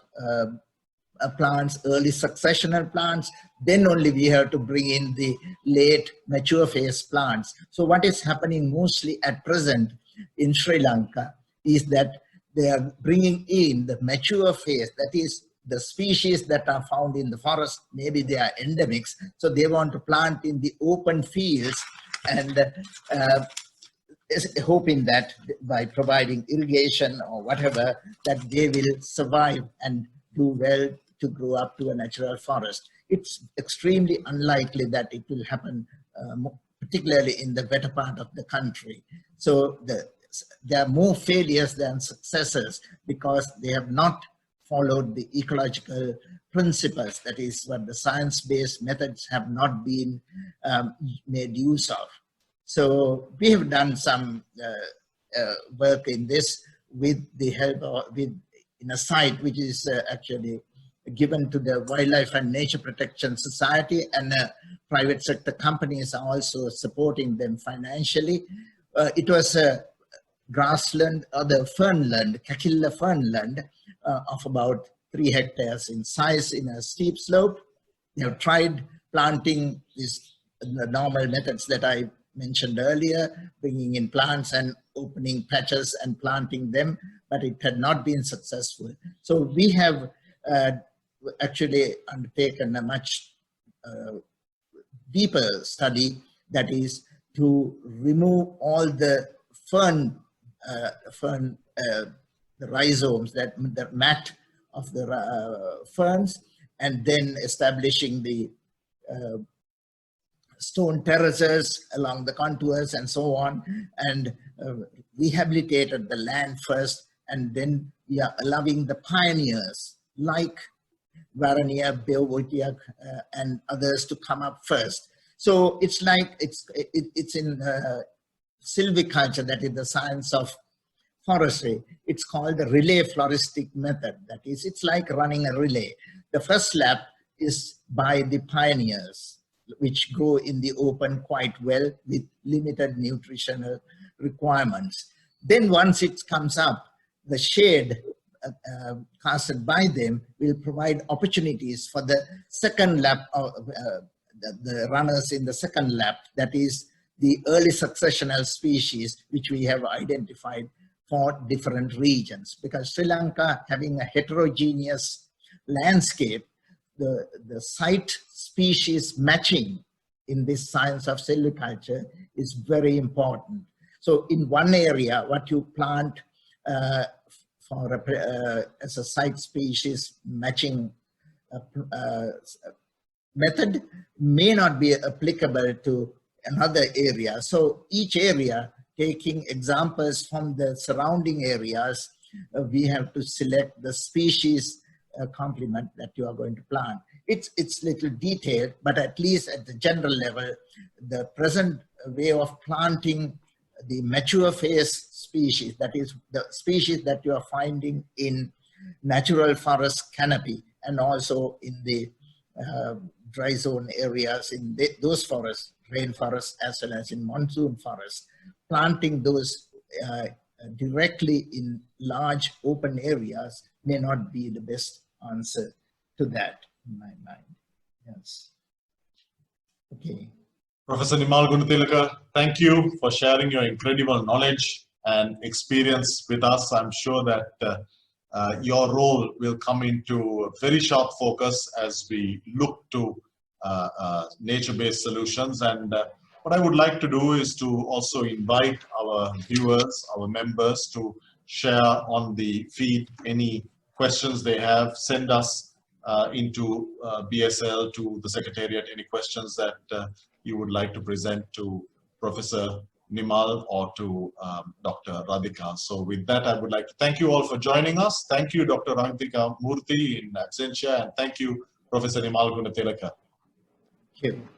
plants, early successional plants. Then only we have to bring in the late mature phase plants. So what is happening mostly at present in Sri Lanka is that they are bringing in the mature phase, that is the species that are found in the forest, maybe they are endemics, so they want to plant in the open fields, and hoping that by providing irrigation or whatever, that they will survive and do well to grow up to a natural forest. It's extremely unlikely that it will happen, particularly in the better part of the country. So there are more failures than successes because they have not followed the ecological principles. That is what the science-based methods have not been made use of. So we have done some work in this with the help of, in a site which is actually given to the Wildlife and Nature Protection Society, and private sector companies are also supporting them financially. It was a grassland, or the fernland, Kakilla fernland, of about 3 hectares in size in a steep slope. They have tried planting these normal methods that I mentioned earlier, bringing in plants and opening patches and planting them, but it had not been successful. So we have actually undertaken a much deeper study, that is to remove all the the rhizomes, the mat of the ferns, and then establishing the stone terraces along the contours and so on, and rehabilitated the land first, and then we are allowing the pioneers like Varania, Beovotiak, and others to come up first. So it's like, it's in silviculture, that is the science of forestry. It's called the relay floristic method. That is, it's like running a relay. The first lap is by the pioneers, which grow in the open quite well with limited nutritional requirements. Then once it comes up, the shade casted by them will provide opportunities for the second lap of the runners in the second lap, that is the early successional species, which we have identified for different regions. Because Sri Lanka, having a heterogeneous landscape, the site species matching in this science of silviculture is very important. So in one area, what you plant as a site species matching method may not be applicable to another area. So each area, taking examples from the surrounding areas, we have to select the species complement that you are going to plant. It's little detailed, but at least at the general level, the present way of planting the mature phase species, that is the species that you are finding in natural forest canopy and also in the dry zone areas, in those forests, rainforests as well as in monsoon forests, planting those directly in large open areas may not be the best answer to that, in my mind. Yes. Okay. Professor Nimal Gunatilaka, thank you for sharing your incredible knowledge and experience with us. I'm sure that your role will come into very sharp focus as we look to nature-based solutions. And what I would like to do is to also invite our viewers, our members, to share on the feed any questions they have. Send us into BSL, to the Secretariat, any questions that you would like to present to Professor Nimal or to Dr. Radhika. So with that, I would like to thank you all for joining us. Thank you, Dr. Radhika Murthy in absentia, and thank you, Professor Nimal Gunatilaka. Thank you.